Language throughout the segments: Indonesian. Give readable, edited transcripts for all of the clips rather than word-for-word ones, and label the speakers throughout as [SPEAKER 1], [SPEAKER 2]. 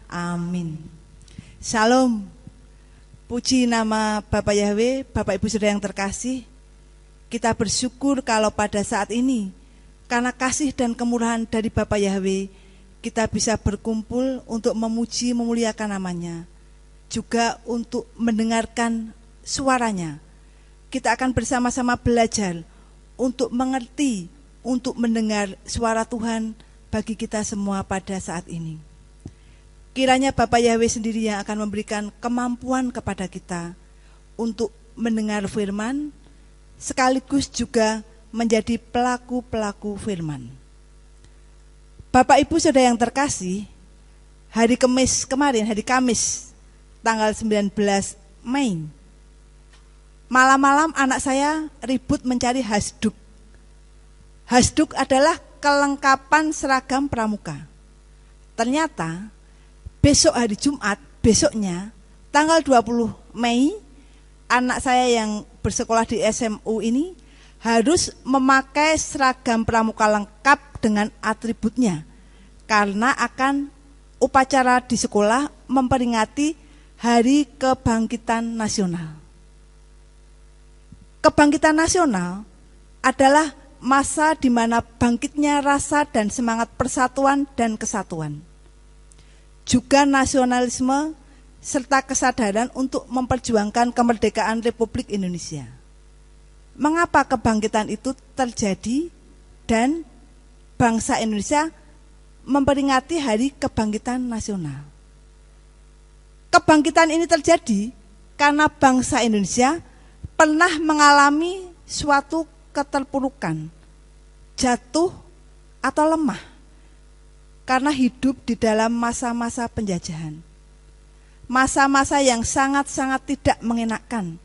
[SPEAKER 1] Amin. Shalom. Puji nama Bapak Yahweh, Bapak Ibu Saudara yang terkasih. Kita bersyukur kalau pada saat ini, karena kasih dan kemurahan dari Bapak Yahweh, kita bisa berkumpul untuk memuji memuliakan namanya, juga untuk mendengarkan suaranya. Kita akan bersama-sama belajar untuk mengerti, untuk mendengar suara Tuhan bagi kita semua pada saat ini. Kiranya Bapak Yahweh sendiri yang akan memberikan kemampuan kepada kita untuk mendengar firman, sekaligus juga menjadi pelaku-pelaku firman. Bapak Ibu Saudara yang terkasih, hari Kamis, tanggal 19 Mei, malam-malam anak saya ribut mencari hasduk. Hasduk adalah kelengkapan seragam pramuka. Ternyata besok hari Jumat, besoknya tanggal 20 Mei, anak saya yang bersekolah di SMU ini harus memakai seragam pramuka lengkap dengan atributnya, karena akan upacara di sekolah memperingati Hari Kebangkitan Nasional. Kebangkitan nasional adalah masa di mana bangkitnya rasa dan semangat persatuan dan kesatuan, juga nasionalisme serta kesadaran untuk memperjuangkan kemerdekaan Republik Indonesia. Mengapa kebangkitan itu terjadi dan bangsa Indonesia memperingati Hari Kebangkitan Nasional? Kebangkitan ini terjadi karena bangsa Indonesia pernah mengalami suatu keterpurukan, jatuh atau lemah, karena hidup di dalam masa-masa penjajahan. Masa-masa yang sangat-sangat tidak mengenakan.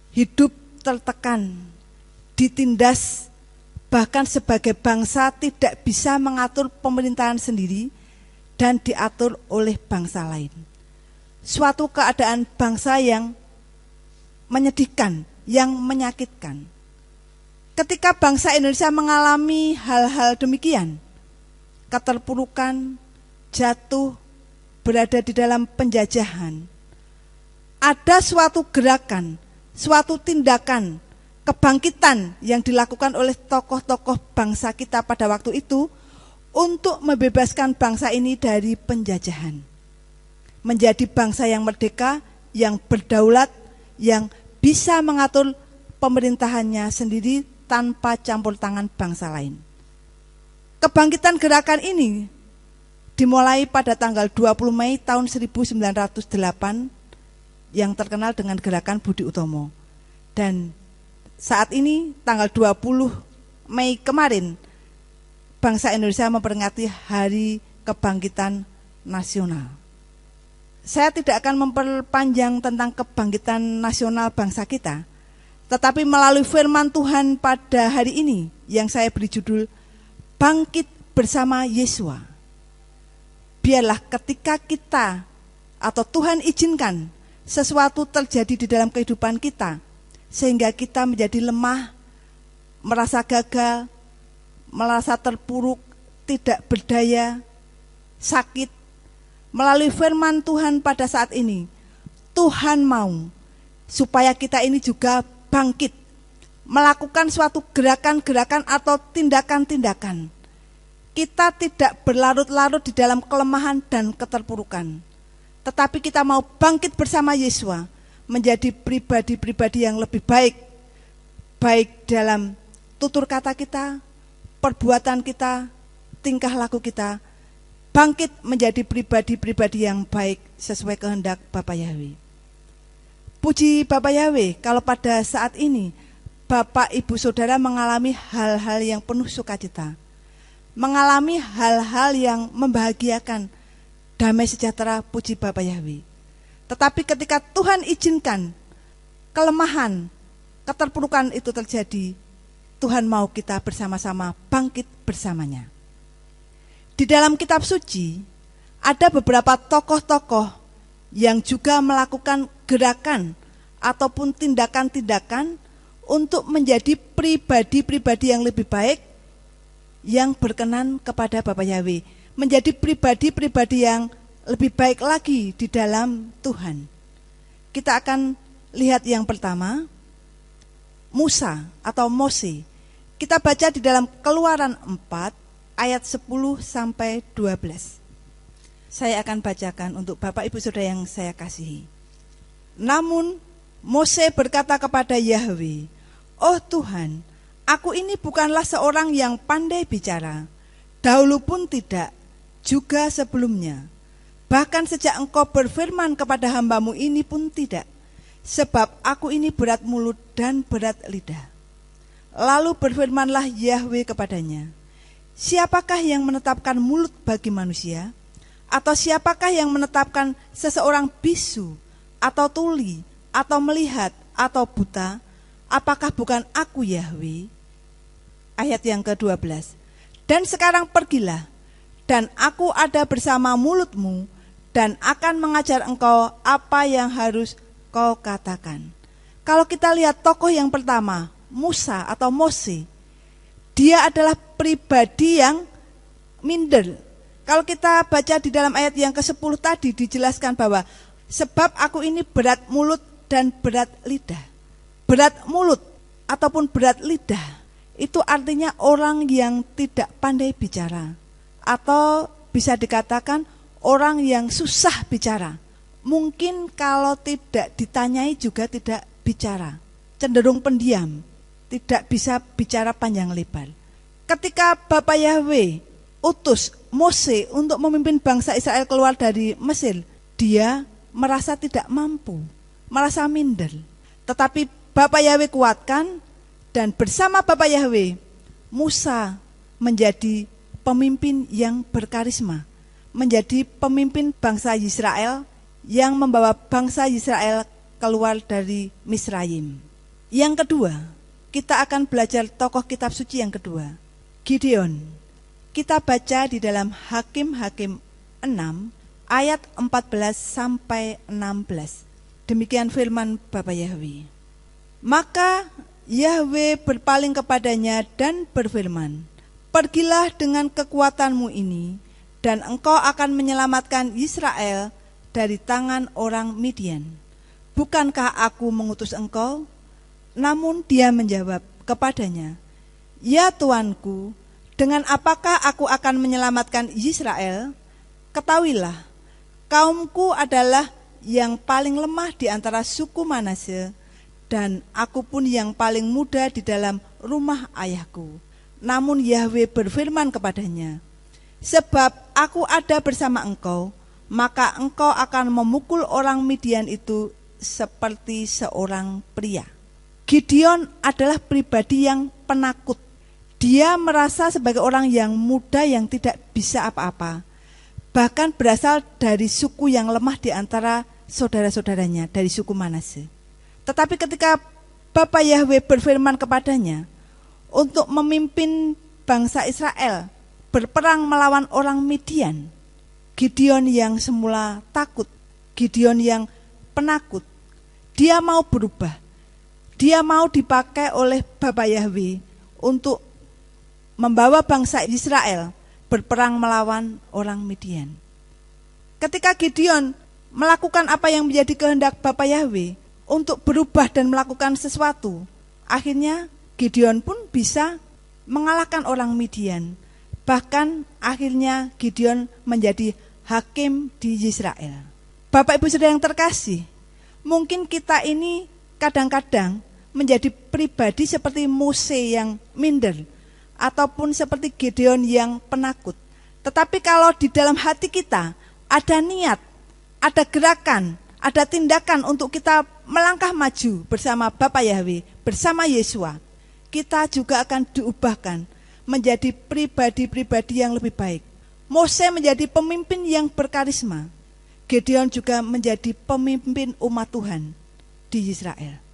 [SPEAKER 1] Hidup tertekan, ditindas, bahkan sebagai bangsa tidak bisa mengatur pemerintahan sendiri dan diatur oleh bangsa lain. Suatu keadaan bangsa yang menyedihkan, yang menyakitkan. Ketika bangsa Indonesia mengalami hal-hal demikian, keterpurukan, jatuh, berada di dalam penjajahan, ada suatu gerakan, suatu tindakan, kebangkitan yang dilakukan oleh tokoh-tokoh bangsa kita pada waktu itu untuk membebaskan bangsa ini dari penjajahan. Menjadi bangsa yang merdeka, yang berdaulat, yang bisa mengatur pemerintahannya sendiri tanpa campur tangan bangsa lain. Kebangkitan gerakan ini dimulai pada tanggal 20 Mei tahun 1908 yang terkenal dengan gerakan Budi Utomo. Dan saat ini tanggal 20 Mei kemarin bangsa Indonesia memperingati Hari Kebangkitan Nasional. Saya tidak akan memperpanjang tentang kebangkitan nasional bangsa kita, tetapi melalui firman Tuhan pada hari ini yang saya beri judul Bangkit Bersama Yesua. Biarlah ketika kita atau Tuhan izinkan sesuatu terjadi di dalam kehidupan kita, sehingga kita menjadi lemah, merasa gagal, merasa terpuruk, tidak berdaya, sakit. Melalui firman Tuhan pada saat ini, Tuhan mau supaya kita ini juga bangkit, melakukan suatu gerakan-gerakan atau tindakan-tindakan. Kita tidak berlarut-larut di dalam kelemahan dan keterpurukan, tetapi kita mau bangkit bersama Yesua, menjadi pribadi-pribadi yang lebih baik, baik dalam tutur kata kita, perbuatan kita, tingkah laku kita, bangkit menjadi pribadi-pribadi yang baik sesuai kehendak Bapak Yahweh. Puji Bapak Yahweh, kalau pada saat ini Bapak Ibu Saudara mengalami hal-hal yang penuh sukacita, mengalami hal-hal yang membahagiakan, damai sejahtera, puji Bapak Yahweh. Tetapi ketika Tuhan izinkan kelemahan, keterpurukan itu terjadi, Tuhan mau kita bersama-sama bangkit bersamanya. Di dalam kitab suci ada beberapa tokoh-tokoh yang juga melakukan gerakan ataupun tindakan-tindakan untuk menjadi pribadi-pribadi yang lebih baik, yang berkenan kepada Bapak Yahweh, menjadi pribadi-pribadi yang lebih baik lagi di dalam Tuhan. Kita akan lihat yang pertama, Musa atau Mose. Kita baca di dalam Keluaran 4 ayat 10 sampai 12. Saya akan bacakan untuk Bapak Ibu Saudara yang saya kasihi. Namun Mose berkata kepada Yahweh, "Oh Tuhan, aku ini bukanlah seorang yang pandai bicara, dahulu pun tidak, juga sebelumnya. Bahkan sejak engkau berfirman kepada hambamu ini pun tidak, sebab aku ini berat mulut dan berat lidah." Lalu berfirmanlah Yahweh kepadanya, "Siapakah yang menetapkan mulut bagi manusia? Atau siapakah yang menetapkan seseorang bisu, atau tuli, atau melihat, atau buta? Apakah bukan aku Yahweh?" Ayat yang ke-12. "Dan sekarang pergilah, dan aku ada bersama mulutmu, dan akan mengajar engkau apa yang harus kau katakan." Kalau kita lihat tokoh yang pertama, Musa atau Mose, dia adalah pribadi yang minder. Kalau kita baca di dalam ayat yang ke-10 tadi dijelaskan bahwa sebab aku ini berat mulut dan berat lidah. Berat mulut ataupun berat lidah itu artinya orang yang tidak pandai bicara, atau bisa dikatakan orang yang susah bicara. Mungkin kalau tidak ditanyai juga tidak bicara, cenderung pendiam, tidak bisa bicara panjang lebar. Ketika Bapak Yahweh utus Mose untuk memimpin bangsa Israel keluar dari Mesir, dia merasa tidak mampu, merasa minder. Tetapi Bapak Yahweh kuatkan, dan bersama Bapak Yahweh, Musa menjadi pemimpin yang berkarisma, menjadi pemimpin bangsa Israel yang membawa bangsa Israel keluar dari Misraim. Yang kedua, kita akan belajar tokoh kitab suci yang kedua, Gideon. Kita baca di dalam Hakim-Hakim 6 ayat 14 sampai 16. Demikian firman Bapak Yahweh. Maka Yahweh berpaling kepadanya dan berfirman, "Pergilah dengan kekuatanmu ini, dan engkau akan menyelamatkan Israel dari tangan orang Midian. Bukankah aku mengutus engkau?" Namun dia menjawab kepadanya, "Ya Tuanku, dengan apakah aku akan menyelamatkan Israel? Ketahuilah, kaumku adalah yang paling lemah di antara suku Manase, dan aku pun yang paling muda di dalam rumah ayahku." Namun Yahweh berfirman kepadanya, "Sebab aku ada bersama engkau, maka engkau akan memukul orang Midian itu seperti seorang pria." Gideon adalah pribadi yang penakut. Dia merasa sebagai orang yang muda yang tidak bisa apa-apa, bahkan berasal dari suku yang lemah di antara saudara-saudaranya, dari suku Manase. Tetapi ketika Bapak Yahweh berfirman kepadanya untuk memimpin bangsa Israel berperang melawan orang Midian, Gideon yang semula takut, Gideon yang penakut, dia mau berubah. Dia mau dipakai oleh Bapak Yahweh untuk membawa bangsa Israel berperang melawan orang Midian. Ketika Gideon melakukan apa yang menjadi kehendak Bapak Yahweh untuk berubah dan melakukan sesuatu, akhirnya Gideon pun bisa mengalahkan orang Midian. Bahkan akhirnya Gideon menjadi hakim di Israel. Bapak Ibu Saudara yang terkasih, mungkin kita ini kadang-kadang menjadi pribadi seperti Mose yang minder, ataupun seperti Gideon yang penakut. Tetapi kalau di dalam hati kita ada niat, ada gerakan, ada tindakan untuk kita melangkah maju bersama Bapak Yahweh, bersama Yesua, kita juga akan diubahkan menjadi pribadi-pribadi yang lebih baik. Mose menjadi pemimpin yang berkarisma, Gideon juga menjadi pemimpin umat Tuhan di Israel.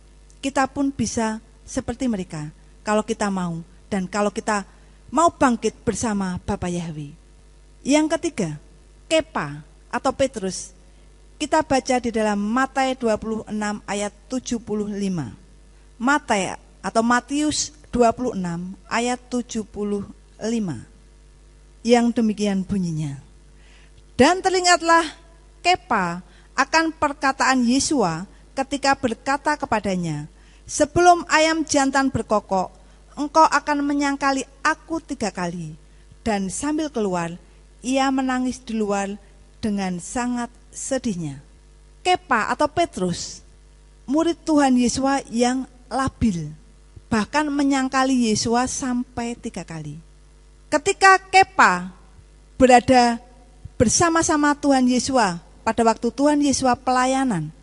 [SPEAKER 1] Kita pun bisa seperti mereka kalau kita mau, dan kalau kita mau bangkit bersama Bapak Yahweh. Yang ketiga, Kepa atau Petrus. Kita baca di dalam Matius 26 ayat 75. Matius 26 ayat 75. Yang demikian bunyinya. "Dan teringatlah Kepa akan perkataan Yesua ketika berkata kepadanya, "Sebelum ayam jantan berkokok, engkau akan menyangkali aku 3 kali." Dan sambil keluar, ia menangis di luar dengan sangat sedihnya. Kepa atau Petrus, murid Tuhan Yesua yang labil, bahkan menyangkali Yesua sampai 3 kali. Ketika Kepa berada bersama-sama Tuhan Yesua pada waktu Tuhan Yesua pelayanan,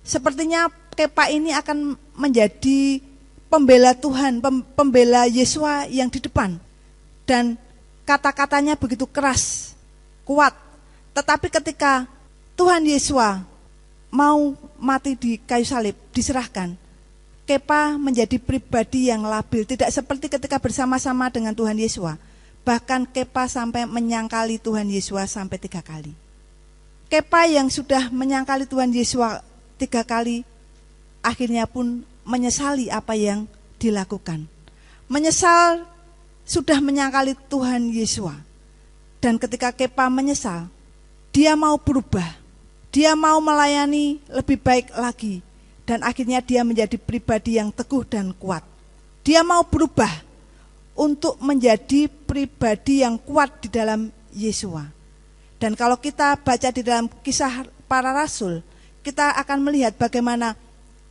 [SPEAKER 1] sepertinya Kepa ini akan menjadi pembela Tuhan, pembela Yesua yang di depan. Dan kata-katanya begitu keras, kuat. Tetapi ketika Tuhan Yesua mau mati di kayu salib, diserahkan, Kepa menjadi pribadi yang labil, tidak seperti ketika bersama-sama dengan Tuhan Yesua. Bahkan Kepa sampai menyangkali Tuhan Yesua sampai 3 kali. Kepa yang sudah menyangkali Tuhan Yesua 3 kali, akhirnya pun menyesali apa yang dilakukan. Menyesal sudah menyangkali Tuhan Yesua. Dan ketika Kepa menyesal, dia mau berubah. Dia mau melayani lebih baik lagi. Dan akhirnya dia menjadi pribadi yang teguh dan kuat. Dia mau berubah untuk menjadi pribadi yang kuat di dalam Yesua. Dan kalau kita baca di dalam Kisah Para Rasul, kita akan melihat bagaimana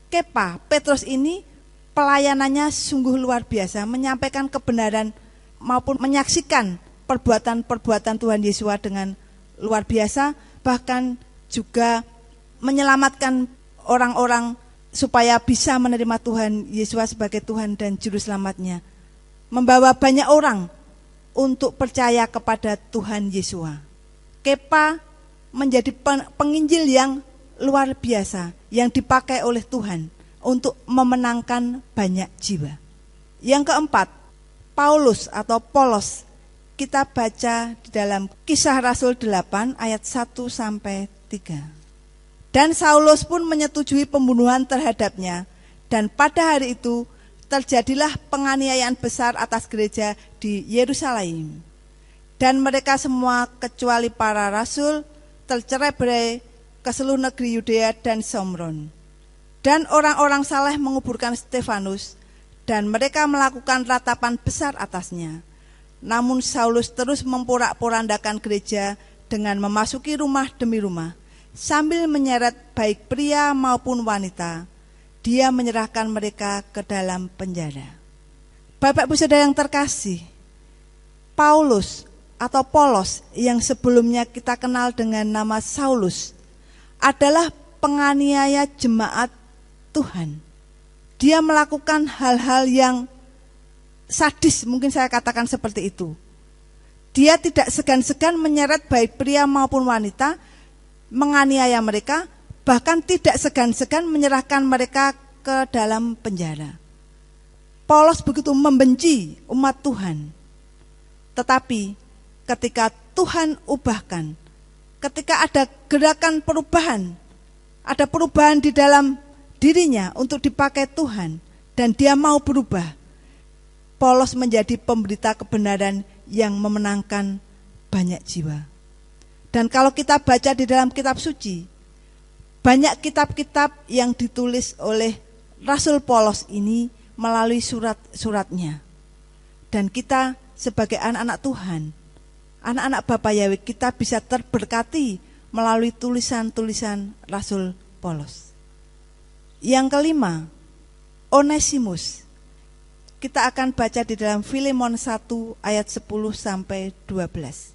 [SPEAKER 1] Kepa, Petrus ini pelayanannya sungguh luar biasa, menyampaikan kebenaran maupun menyaksikan perbuatan-perbuatan Tuhan Yesus dengan luar biasa, bahkan juga menyelamatkan orang-orang supaya bisa menerima Tuhan Yesus sebagai Tuhan dan Juru Selamatnya. Membawa banyak orang untuk percaya kepada Tuhan Yesus. Kepa menjadi penginjil yang luar biasa yang dipakai oleh Tuhan untuk memenangkan banyak jiwa. Yang keempat, Paulus atau Polos. Kita baca di dalam Kisah Rasul 8 ayat 1 sampai 3. Dan Saulus pun menyetujui pembunuhan terhadapnya, dan pada hari itu terjadilah penganiayaan besar atas gereja di Yerusalem. Dan mereka semua kecuali para rasul tercerai-berai ke seluruh negeri Yudea dan Somron. Dan orang-orang saleh menguburkan Stefanus, dan mereka melakukan ratapan besar atasnya. Namun Saulus terus memporak-porandakan gereja dengan memasuki rumah demi rumah, sambil menyeret baik pria maupun wanita. Dia menyerahkan mereka ke dalam penjara. Bapak Ibu Saudara yang terkasih, Paulus atau Polos yang sebelumnya kita kenal dengan nama Saulus adalah penganiaya jemaat Tuhan. Dia melakukan hal-hal yang sadis, mungkin saya katakan seperti itu. Dia tidak segan-segan menyeret baik pria maupun wanita, menganiaya mereka, bahkan tidak segan-segan menyerahkan mereka ke dalam penjara. Polos begitu membenci umat Tuhan. Tetapi ketika Tuhan ubahkan, ketika ada gerakan perubahan, ada perubahan di dalam dirinya untuk dipakai Tuhan, dan dia mau berubah, Polos menjadi pemberita kebenaran yang memenangkan banyak jiwa. Dan kalau kita baca di dalam kitab suci, banyak kitab-kitab yang ditulis oleh Rasul Polos ini melalui surat-suratnya. Dan kita sebagai anak-anak Tuhan, anak-anak Bapak Yahweh, kita bisa terberkati melalui tulisan-tulisan Rasul Polos. Yang kelima, Onesimus. Kita akan baca di dalam Filemon 1 ayat 10 sampai 12.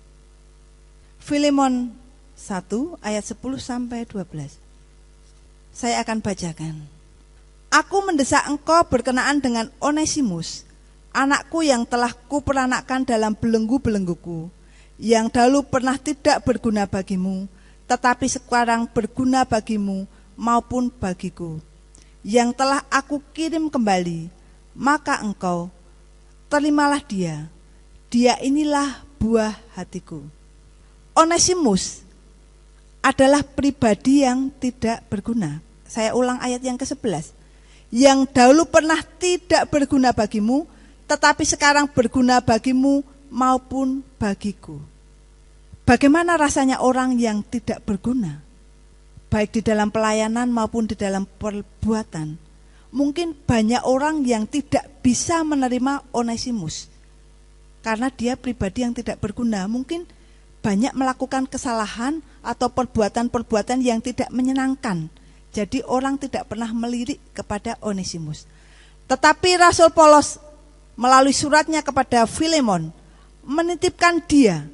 [SPEAKER 1] Filemon 1 ayat 10 sampai 12. Saya akan bacakan. Aku mendesak engkau berkenaan dengan Onesimus, anakku yang telah kuperanakkan dalam belenggu-belengguku, yang dahulu pernah tidak berguna bagimu, tetapi sekarang berguna bagimu maupun bagiku, yang telah aku kirim kembali. Maka engkau terimalah dia. Dia inilah buah hatiku. Onesimus adalah pribadi yang tidak berguna. Saya ulang ayat yang ke-11. Yang dahulu pernah tidak berguna bagimu, tetapi sekarang berguna bagimu maupun bagiku. Bagaimana rasanya orang yang tidak berguna? baik di dalam pelayanan maupun di dalam perbuatan. Mungkin banyak orang yang tidak bisa menerima Onesimus karena dia pribadi yang tidak berguna. Mungkin banyak melakukan kesalahan atau perbuatan-perbuatan yang tidak menyenangkan. Jadi orang tidak pernah melirik kepada Onesimus. Tetapi Rasul Paulus melalui suratnya kepada Filemon menitipkan dia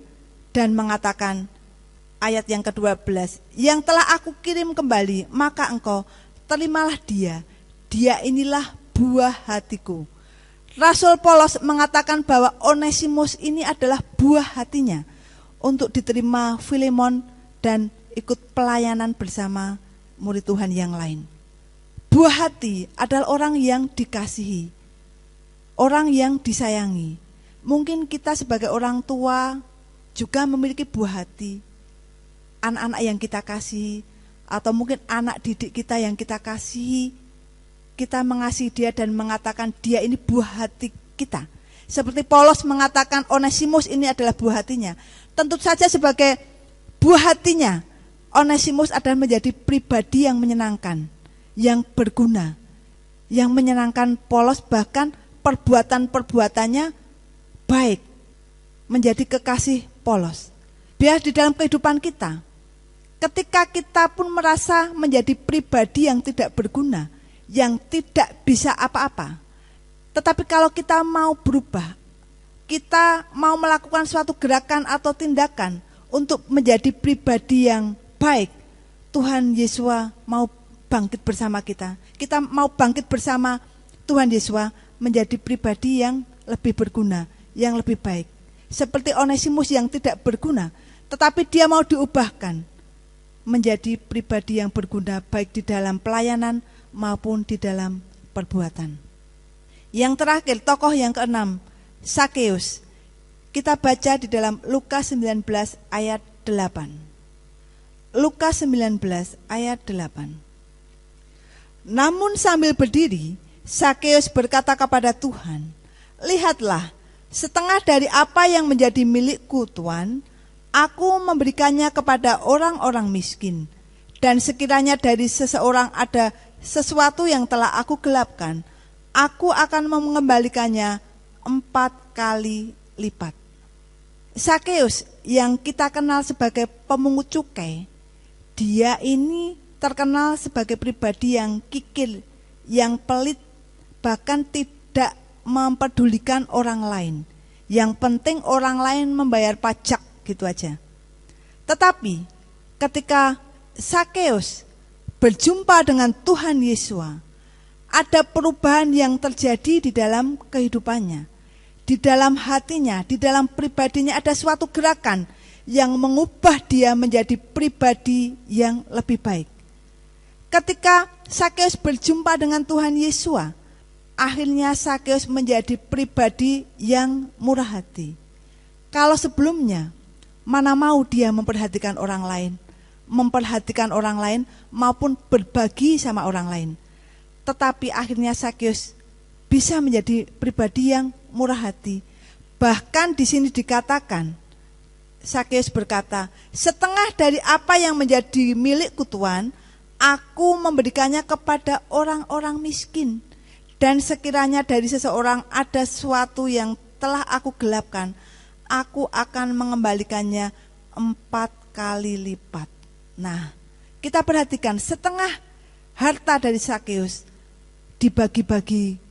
[SPEAKER 1] dan mengatakan ayat yang ke-12, yang telah aku kirim kembali, maka engkau terimalah dia. Dia inilah buah hatiku. Rasul Paulus mengatakan bahwa Onesimus ini adalah buah hatinya untuk diterima Filemon dan ikut pelayanan bersama murid Tuhan yang lain. Buah hati adalah orang yang dikasihi, orang yang disayangi. Mungkin kita sebagai orang tua juga memiliki buah hati, anak-anak yang kita kasihi, atau mungkin anak didik kita yang kita kasihi. Kita mengasihi dia dan mengatakan dia ini buah hati kita. Seperti Paulus mengatakan Onesimus ini adalah buah hatinya. Tentu saja sebagai buah hatinya, Onesimus adalah menjadi pribadi yang menyenangkan, yang berguna, yang menyenangkan Paulus, bahkan perbuatan-perbuatannya baik, menjadi kekasih Paulus. Biar di dalam kehidupan kita, ketika kita pun merasa menjadi pribadi yang tidak berguna, yang tidak bisa apa-apa, tetapi kalau kita mau berubah, kita mau melakukan suatu gerakan atau tindakan untuk menjadi pribadi yang baik, Tuhan Yesus mau bangkit bersama kita. Kita mau bangkit bersama Tuhan Yesus menjadi pribadi yang lebih berguna, yang lebih baik. Seperti Onesimus yang tidak berguna, tetapi dia mau diubahkan menjadi pribadi yang berguna baik di dalam pelayanan maupun di dalam perbuatan. Yang terakhir, tokoh yang keenam, Sakeus. Kita baca di dalam Lukas 19 ayat 8. Lukas 19 ayat 8. Namun sambil berdiri, Sakeus berkata kepada Tuhan, "Lihatlah, setengah dari apa yang menjadi milikku, Tuhan, aku memberikannya kepada orang-orang miskin. Dan sekiranya dari seseorang ada sesuatu yang telah aku gelapkan, aku akan mengembalikannya 4 kali lipat." Sakeus yang kita kenal sebagai pemungut cukai, dia ini terkenal sebagai pribadi yang kikir, yang pelit, bahkan tidak mempedulikan orang lain. Yang penting orang lain membayar pajak, gitu aja. Tetapi ketika Sakeus berjumpa dengan Tuhan Yesus, ada perubahan yang terjadi di dalam kehidupannya, di dalam hatinya, di dalam pribadinya. Ada suatu gerakan yang mengubah dia menjadi pribadi yang lebih baik. Ketika Sakeus berjumpa dengan Tuhan Yesus, akhirnya Sakeus menjadi pribadi yang murah hati. Kalau sebelumnya, mana mau dia memperhatikan orang lain maupun berbagi sama orang lain. Tetapi akhirnya Sakeus bisa menjadi pribadi yang murah hati. Bahkan di sini dikatakan, Sakeus berkata, "Setengah dari apa yang menjadi milikku, Tuhan, aku memberikannya kepada orang-orang miskin. Dan sekiranya dari seseorang ada sesuatu yang telah aku gelapkan, aku akan mengembalikannya 4 kali lipat." Nah, kita perhatikan, setengah harta dari Sakeus dibagi-bagi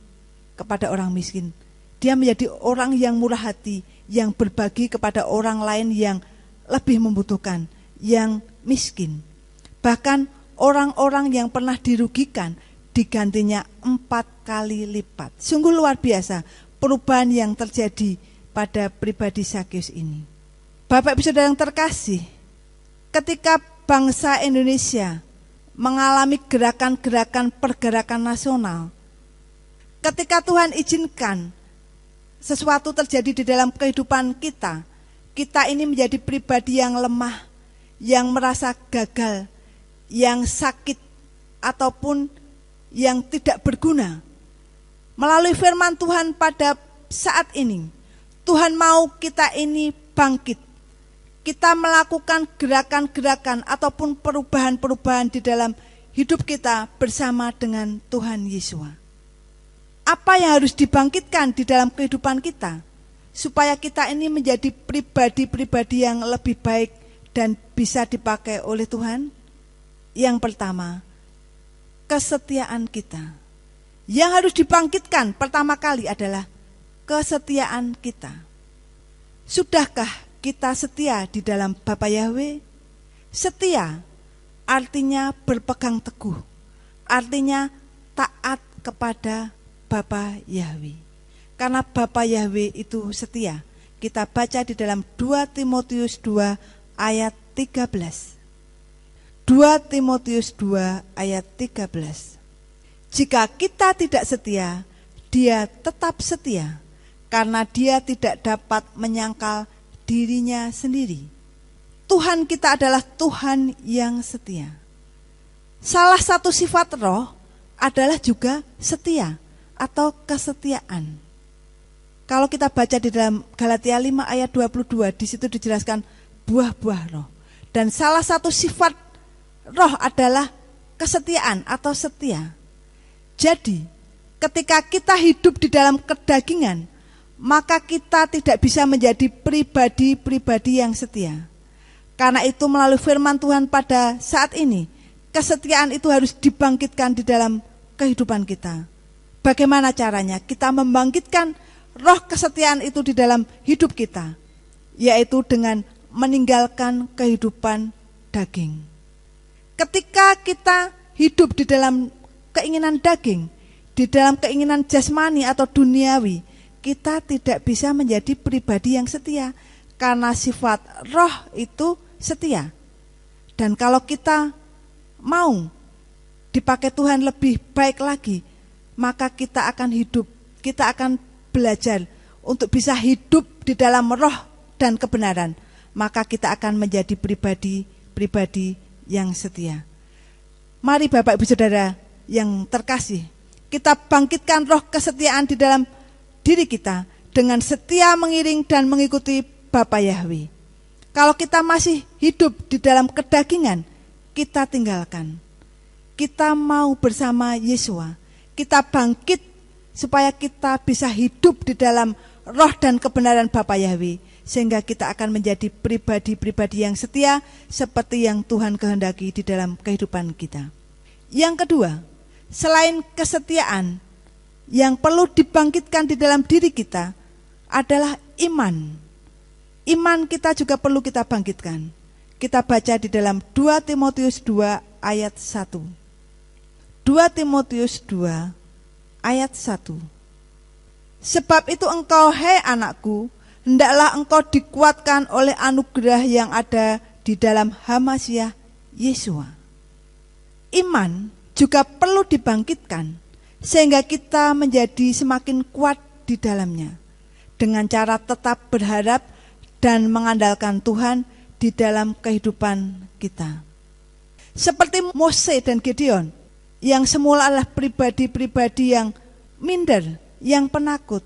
[SPEAKER 1] kepada orang miskin. Dia menjadi orang yang murah hati, yang berbagi kepada orang lain yang lebih membutuhkan, yang miskin. Bahkan orang-orang yang pernah dirugikan digantinya 4 kali lipat. Sungguh luar biasa perubahan yang terjadi pada pribadi Sakeus ini. Bapak Ibu Saudara yang terkasih, ketika bangsa Indonesia mengalami gerakan-gerakan pergerakan nasional, ketika Tuhan izinkan sesuatu terjadi di dalam kehidupan kita, kita ini menjadi pribadi yang lemah, yang merasa gagal, yang sakit, ataupun yang tidak berguna. Melalui firman Tuhan pada saat ini, Tuhan mau kita ini bangkit. kita melakukan gerakan-gerakan ataupun perubahan-perubahan di dalam hidup kita bersama dengan Tuhan Yesus. Apa yang harus dibangkitkan di dalam kehidupan kita supaya kita ini menjadi pribadi-pribadi yang lebih baik dan bisa dipakai oleh Tuhan? Yang pertama, kesetiaan kita. Yang harus dibangkitkan pertama kali adalah kesetiaan kita. Sudahkah kita setia di dalam Bapa Yahweh? Setia artinya berpegang teguh, artinya taat kepada Bapa Yahweh. Karena Bapa Yahweh itu setia. Kita baca di dalam 2 Timotius 2 ayat 13. 2 Timotius 2 ayat 13. Jika kita tidak setia, Dia tetap setia, karena Dia tidak dapat menyangkal dirinya sendiri. Tuhan kita adalah Tuhan yang setia. Salah satu sifat roh adalah juga setia atau kesetiaan. Kalau kita baca di dalam Galatia 5 ayat 22, di situ dijelaskan buah-buah roh. Dan salah satu sifat roh adalah kesetiaan atau setia. Jadi, ketika kita hidup di dalam kedagingan, maka kita tidak bisa menjadi pribadi-pribadi yang setia. Karena itu melalui firman Tuhan pada saat ini, kesetiaan itu harus dibangkitkan di dalam kehidupan kita. Bagaimana caranya? Kita membangkitkan roh kesetiaan itu di dalam hidup kita, yaitu dengan meninggalkan kehidupan daging. Ketika kita hidup di dalam keinginan daging, di dalam keinginan jasmani atau duniawi, kita tidak bisa menjadi pribadi yang setia, karena sifat roh itu setia. Dan kalau kita mau dipakai Tuhan lebih baik lagi, maka kita akan hidup, kita akan belajar untuk bisa hidup di dalam roh dan kebenaran. Maka kita akan menjadi pribadi-pribadi yang setia. Mari Bapak Ibu Saudara yang terkasih, kita bangkitkan roh kesetiaan di dalam diri kita dengan setia mengiring dan mengikuti Bapa Yahweh. Kalau kita masih hidup di dalam kedagingan, kita tinggalkan. Kita mau bersama Yesua, kita bangkit supaya kita bisa hidup di dalam roh dan kebenaran Bapa Yahweh, sehingga kita akan menjadi pribadi-pribadi yang setia seperti yang Tuhan kehendaki di dalam kehidupan kita. Yang kedua, selain kesetiaan, yang perlu dibangkitkan di dalam diri kita adalah iman. Iman kita juga perlu kita bangkitkan. Kita baca di dalam 2 Timotius 2 ayat 1. 2 Timotius 2 ayat 1. Sebab itu engkau, hai anakku, hendaklah engkau dikuatkan oleh anugerah yang ada di dalam Hamasiah Yesua. Iman juga perlu dibangkitkan sehingga kita menjadi semakin kuat di dalamnya, dengan cara tetap berharap dan mengandalkan Tuhan di dalam kehidupan kita. Seperti Mose dan Gideon, yang semula adalah pribadi-pribadi yang minder, yang penakut,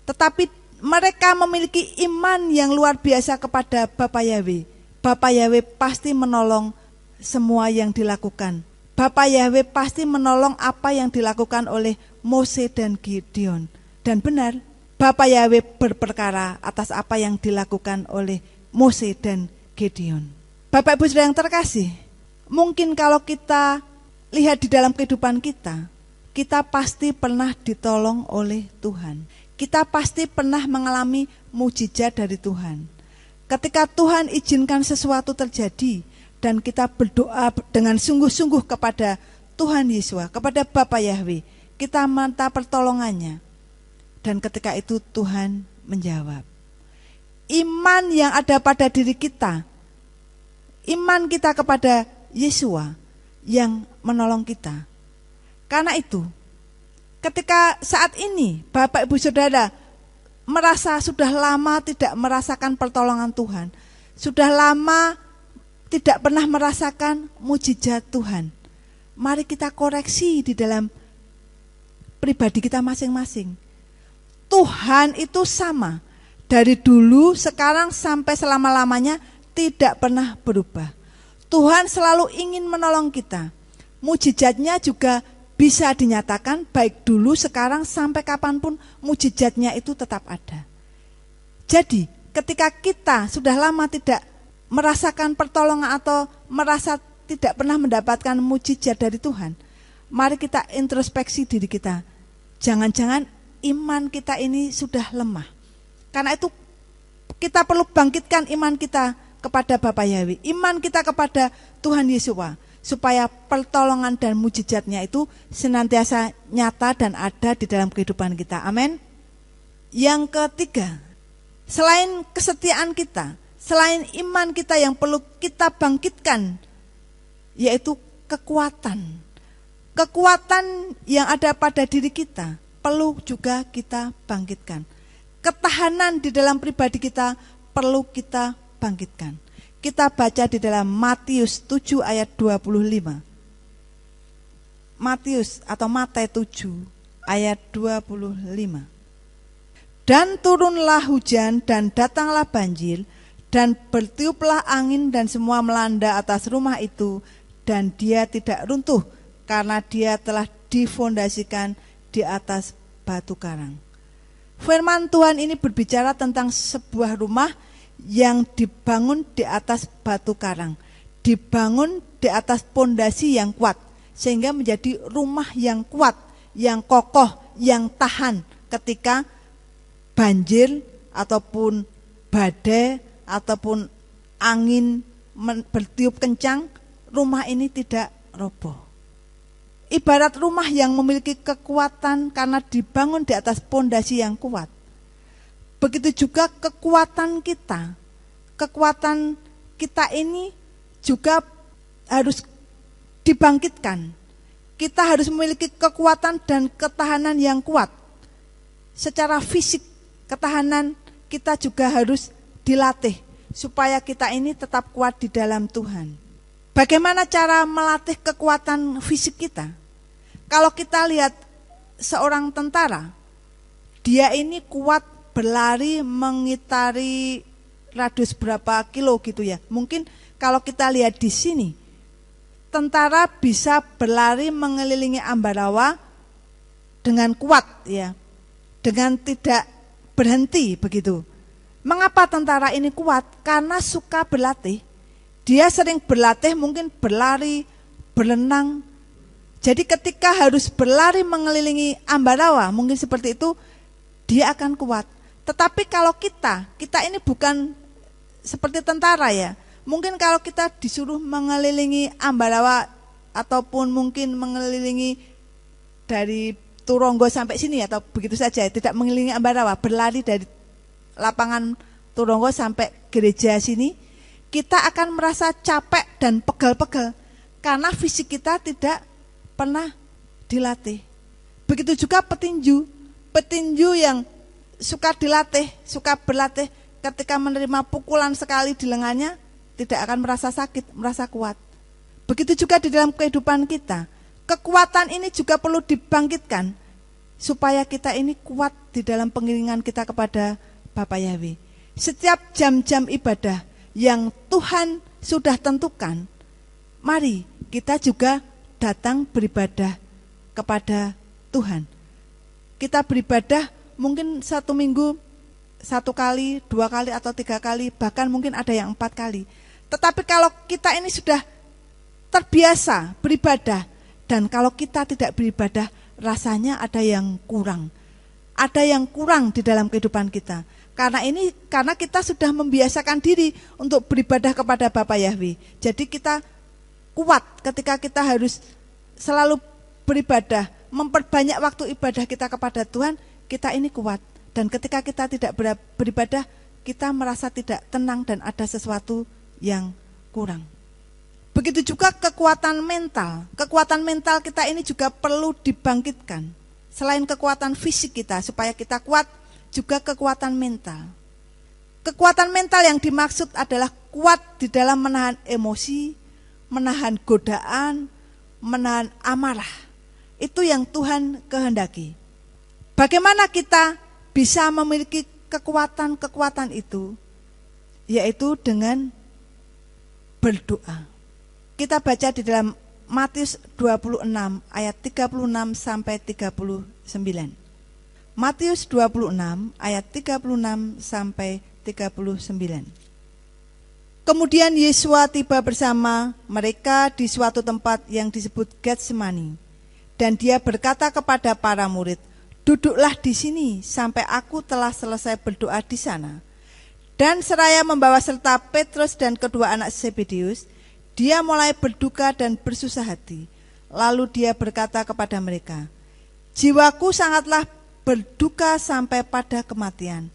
[SPEAKER 1] tetapi mereka memiliki iman yang luar biasa kepada Bapa Yahweh. Bapa Yahweh pasti menolong semua yang dilakukan. Bapa Yahweh pasti menolong apa yang dilakukan oleh Mose dan Gideon. Dan benar, Bapa Yahweh berperkara atas apa yang dilakukan oleh Mose dan Gideon. Bapak Ibu Saudara yang terkasih, mungkin kalau kita lihat di dalam kehidupan kita, kita pasti pernah ditolong oleh Tuhan. Kita pasti pernah mengalami mujizat dari Tuhan. Ketika Tuhan izinkan sesuatu terjadi dan kita berdoa dengan sungguh-sungguh kepada Tuhan Yesus, kepada Bapa Yahweh, kita minta pertolongannya. Dan ketika itu Tuhan menjawab. Iman yang ada pada diri kita, iman kita kepada Yesus yang menolong kita. Karena itu, ketika saat ini Bapak Ibu Saudara merasa sudah lama tidak merasakan pertolongan Tuhan, sudah lama tidak pernah merasakan mujizat Tuhan, mari kita koreksi di dalam pribadi kita masing-masing. Tuhan itu sama dari dulu, sekarang sampai selama-lamanya, tidak pernah berubah. Tuhan selalu ingin menolong kita. Mujizatnya juga bisa dinyatakan baik dulu, sekarang, sampai kapanpun mujizatnya itu tetap ada. Jadi ketika kita sudah lama tidak merasakan pertolongan atau merasa tidak pernah mendapatkan mujizat dari Tuhan, mari kita introspeksi diri kita. Jangan-jangan iman kita ini sudah lemah. Karena itu kita perlu bangkitkan iman kita kepada Bapa Yahweh, iman kita kepada Tuhan Yesus, supaya pertolongan dan mujizatnya itu senantiasa nyata dan ada di dalam kehidupan kita. Amin. Yang ketiga, selain kesetiaan kita, selain iman kita yang perlu kita bangkitkan, yaitu kekuatan. Kekuatan yang ada pada diri kita perlu juga kita bangkitkan. Ketahanan di dalam pribadi kita perlu kita bangkitkan. Kita baca di dalam Matius 7 ayat 25. Matius atau Matae 7 ayat 25. Dan turunlah hujan dan datanglah banjir dan bertiuplah angin dan semua melanda atas rumah itu, dan dia tidak runtuh karena dia telah difondasikan di atas batu karang. Firman Tuhan ini berbicara tentang sebuah rumah yang dibangun di atas batu karang, dibangun di atas pondasi yang kuat, sehingga menjadi rumah yang kuat, yang kokoh, yang tahan ketika banjir ataupun badai ataupun angin bertiup kencang, rumah ini tidak roboh. Ibarat rumah yang memiliki kekuatan karena dibangun di atas pondasi yang kuat. Begitu juga kekuatan kita. Kekuatan kita ini juga harus dibangkitkan. Kita harus memiliki kekuatan dan ketahanan yang kuat. Secara fisik, ketahanan kita juga harus dilatih supaya kita ini tetap kuat di dalam Tuhan. Bagaimana cara melatih kekuatan fisik kita? Kalau kita lihat seorang tentara, dia ini kuat berlari mengitari radius berapa kilo gitu ya. Mungkin kalau kita lihat di sini, tentara bisa berlari mengelilingi Ambarawa dengan kuat ya, dengan tidak berhenti begitu. Mengapa tentara ini kuat? Karena suka berlatih. Dia sering berlatih, mungkin berlari, berenang. Jadi ketika harus berlari mengelilingi Ambarawa, mungkin seperti itu, dia akan kuat. Tetapi kalau kita ini bukan seperti tentara ya. Mungkin kalau kita disuruh mengelilingi Ambarawa ataupun mungkin mengelilingi dari Turonggo sampai sini atau begitu saja, tidak mengelilingi Ambarawa, berlari dari lapangan Turonggo sampai gereja sini, kita akan merasa capek dan pegal-pegal karena fisik kita tidak pernah dilatih. Begitu juga petinju yang suka dilatih, suka berlatih, ketika menerima pukulan sekali di lengannya tidak akan merasa sakit, merasa kuat. Begitu juga di dalam kehidupan kita. Kekuatan ini juga perlu dibangkitkan supaya kita ini kuat di dalam pengiringan kita kepada Bapa Yahweh. Setiap jam-jam ibadah yang Tuhan sudah tentukan, mari kita juga datang beribadah kepada Tuhan. Kita beribadah mungkin 1 minggu 1 kali, 2 kali atau 3 kali, bahkan mungkin ada yang 4 kali. Tetapi kalau kita ini sudah terbiasa beribadah, dan kalau kita tidak beribadah, rasanya ada yang kurang. Ada yang kurang di dalam kehidupan kita. Karena kita sudah membiasakan diri untuk beribadah kepada Bapa Yahweh. Jadi kita kuat ketika kita harus selalu beribadah, memperbanyak waktu ibadah kita kepada Tuhan, kita ini kuat. Dan ketika kita tidak beribadah, kita merasa tidak tenang dan ada sesuatu yang kurang. Begitu juga kekuatan mental. Kekuatan mental kita ini juga perlu dibangkitkan. Selain kekuatan fisik kita, supaya kita kuat, juga kekuatan mental. Kekuatan mental yang dimaksud adalah kuat di dalam menahan emosi, menahan godaan, menahan amarah. Itu yang Tuhan kehendaki. Bagaimana kita bisa memiliki kekuatan-kekuatan itu? Yaitu dengan berdoa. Kita baca di dalam Matius 26 ayat 36 sampai 39. Matius 26 ayat 36 sampai 39. Kemudian Yesua tiba bersama mereka di suatu tempat yang disebut Getsemani, dan dia berkata kepada para murid, "Duduklah di sini sampai aku telah selesai berdoa di sana." Dan seraya membawa serta Petrus dan kedua anak Zebedeus, dia mulai berduka dan bersusah hati. Lalu dia berkata kepada mereka, "Jiwaku sangatlah berduka sampai pada kematian.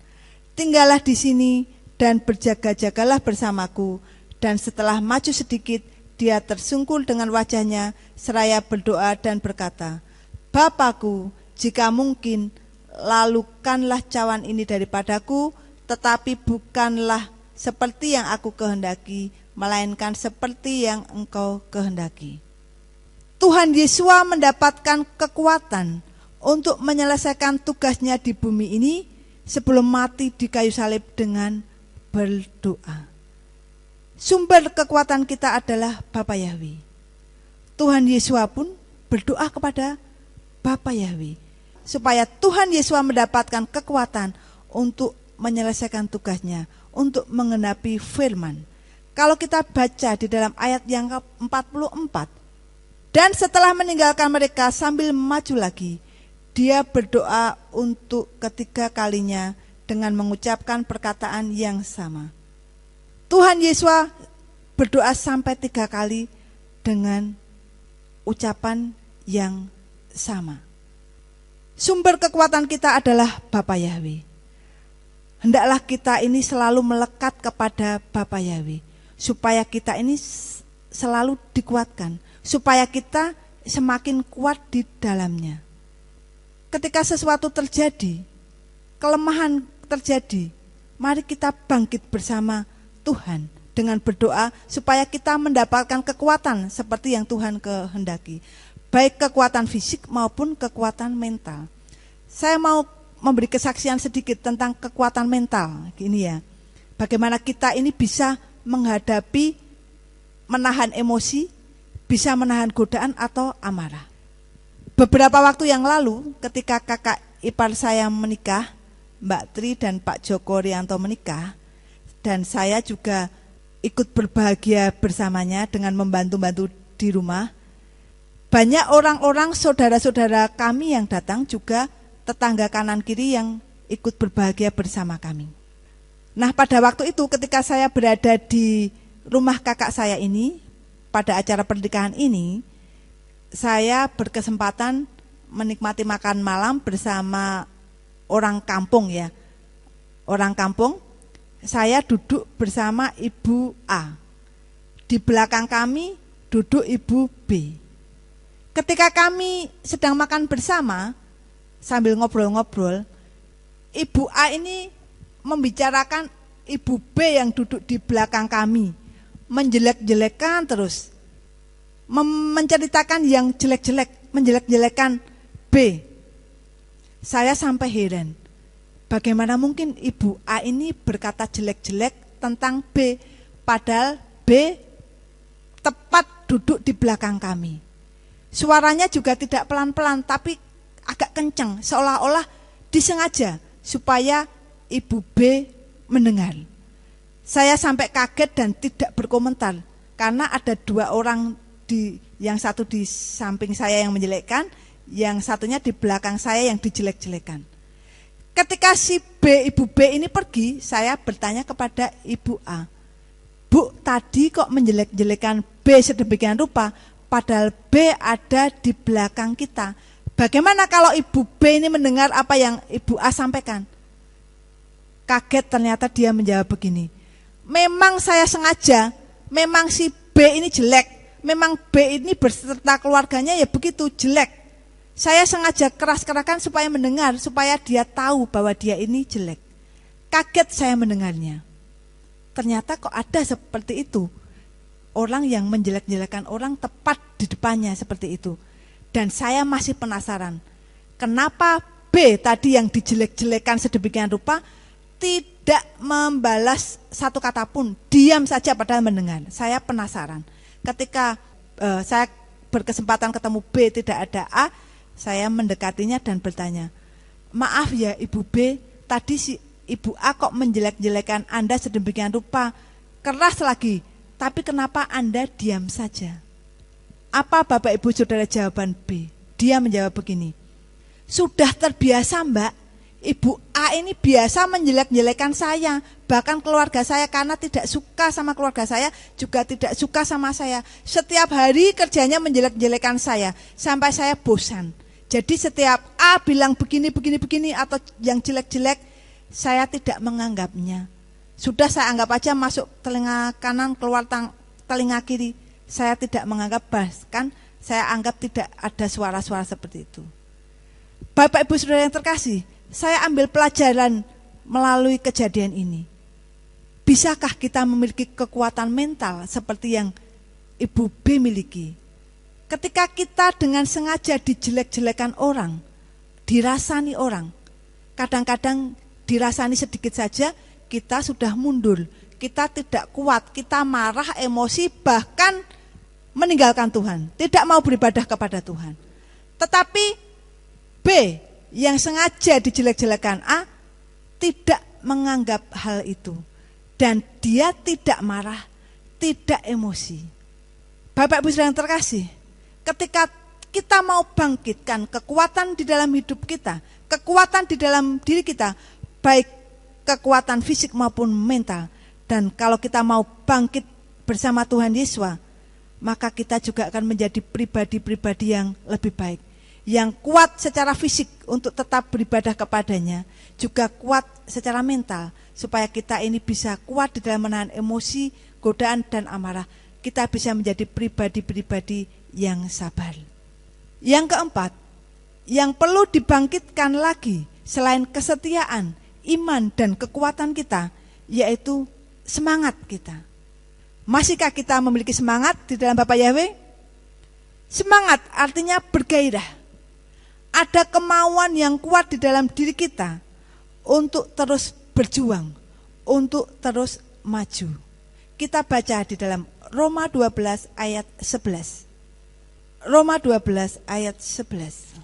[SPEAKER 1] Tinggallah di sini dan berjaga-jagalah bersamaku." Dan setelah maju sedikit, dia tersungkur dengan wajahnya seraya berdoa dan berkata, "Bapakku, jika mungkin, lalukanlah cawan ini daripadaku, tetapi bukanlah seperti yang aku kehendaki, melainkan seperti yang Engkau kehendaki." Tuhan Yesus mendapatkan kekuatan untuk menyelesaikan tugasnya di bumi ini sebelum mati di kayu salib dengan berdoa. Sumber kekuatan kita adalah Bapa Yahweh. Tuhan Yesus pun berdoa kepada Bapa Yahweh supaya Tuhan Yesus mendapatkan kekuatan untuk menyelesaikan tugasnya, untuk menggenapi firman. Kalau kita baca di dalam ayat yang ke-44, dan setelah meninggalkan mereka sambil maju lagi, dia berdoa untuk ketiga kalinya dengan mengucapkan perkataan yang sama. Tuhan Yesus berdoa sampai 3 kali dengan ucapan yang sama. Sumber kekuatan kita adalah Bapa Yahweh. Hendaklah kita ini selalu melekat kepada Bapa Yahweh, supaya kita ini selalu dikuatkan, supaya kita semakin kuat di dalamnya. Ketika sesuatu terjadi, kelemahan terjadi, mari kita bangkit bersama Tuhan dengan berdoa supaya kita mendapatkan kekuatan seperti yang Tuhan kehendaki, baik kekuatan fisik maupun kekuatan mental. Saya mau memberi kesaksian sedikit tentang kekuatan mental, gini ya. Bagaimana kita ini bisa menghadapi, menahan emosi, bisa menahan godaan atau amarah. Beberapa waktu yang lalu ketika kakak ipar saya menikah, Mbak Tri dan Pak Joko Rianto menikah, dan saya juga ikut berbahagia bersamanya dengan membantu-bantu di rumah. Banyak orang-orang saudara-saudara kami yang datang, juga tetangga kanan kiri yang ikut berbahagia bersama kami. Nah, pada waktu itu ketika saya berada di rumah kakak saya ini, pada acara pernikahan ini, saya berkesempatan menikmati makan malam bersama orang kampung ya. Orang kampung, saya duduk bersama Ibu A. Di belakang kami duduk Ibu B. Ketika kami sedang makan bersama, sambil ngobrol-ngobrol, Ibu A ini membicarakan Ibu B yang duduk di belakang kami, menjelek-jelekan terus, menceritakan yang jelek-jelek, menjelek-jelekan B. Saya sampai heran, bagaimana mungkin Ibu A ini berkata jelek-jelek tentang B, padahal B tepat duduk di belakang kami. Suaranya juga tidak pelan-pelan, tapi agak kencang, seolah-olah disengaja supaya Ibu B mendengar. Saya sampai kaget dan tidak berkomentar, karena ada 2 orang, yang satu di samping saya yang menjelekkan, yang satunya di belakang saya yang dijelek-jelekan. Ketika si Ibu B ini pergi, saya bertanya kepada Ibu A, "Bu, tadi kok menjelek-jelekan B sedemikian rupa, padahal B ada di belakang kita. Bagaimana kalau Ibu B ini mendengar apa yang Ibu A sampaikan?" Kaget, ternyata dia menjawab begini, "Memang saya sengaja, memang si B ini jelek, memang B ini berserta keluarganya ya begitu jelek. Saya sengaja keras-kerakan supaya mendengar, supaya dia tahu bahwa dia ini jelek." Kaget saya mendengarnya. Ternyata kok ada seperti itu, orang yang menjelek-jelekan orang tepat di depannya seperti itu. Dan saya masih penasaran, kenapa B tadi yang dijelek-jelekan sedemikian rupa tidak tidak membalas satu kata pun, diam saja padahal mendengar. Saya penasaran. Ketika saya berkesempatan ketemu B tidak ada A, saya mendekatinya dan bertanya, maaf ya Ibu B, tadi si Ibu A kok menjelek-jelekan Anda sedemikian rupa, keras lagi, tapi kenapa Anda diam saja? Apa Bapak Ibu Saudara jawaban B? Dia menjawab begini, sudah terbiasa Mbak, Ibu A ini biasa menjelek-jelekan saya, bahkan keluarga saya, karena tidak suka sama keluarga saya, juga tidak suka sama saya. Setiap hari kerjanya menjelek-jelekan saya, sampai saya bosan. Jadi setiap A bilang begini atau yang jelek-jelek, saya tidak menganggapnya. Sudah saya anggap aja masuk telinga kanan, keluar telinga kiri. Saya tidak menganggap, bahkan saya anggap tidak ada suara-suara seperti itu. Bapak Ibu Saudara yang terkasih, saya ambil pelajaran melalui kejadian ini. Bisakah kita memiliki kekuatan mental seperti yang Ibu B miliki? Ketika kita dengan sengaja dijelek-jelekan orang, dirasani orang, kadang-kadang dirasani sedikit saja, kita sudah mundur, kita tidak kuat, kita marah, emosi, bahkan meninggalkan Tuhan, tidak mau beribadah kepada Tuhan. Tetapi B yang sengaja dijelek-jelekan A tidak menganggap hal itu, dan dia tidak marah, tidak emosi. Bapak Ibu Saudara yang terkasih, ketika kita mau bangkitkan kekuatan di dalam hidup kita, kekuatan di dalam diri kita, baik kekuatan fisik maupun mental, dan kalau kita mau bangkit bersama Tuhan Yesus, maka kita juga akan menjadi pribadi-pribadi yang lebih baik, yang kuat secara fisik untuk tetap beribadah kepadanya, juga kuat secara mental, supaya kita ini bisa kuat di dalam menahan emosi, godaan, dan amarah. Kita bisa menjadi pribadi-pribadi yang sabar. Yang keempat, yang perlu dibangkitkan lagi selain kesetiaan, iman, dan kekuatan kita, yaitu semangat kita. Masihkah kita memiliki semangat di dalam Bapa Yahweh? Semangat artinya bergairah. Ada kemauan yang kuat di dalam diri kita untuk terus berjuang, untuk terus maju. Kita baca di dalam Roma 12 ayat 11. Roma 12 ayat 11.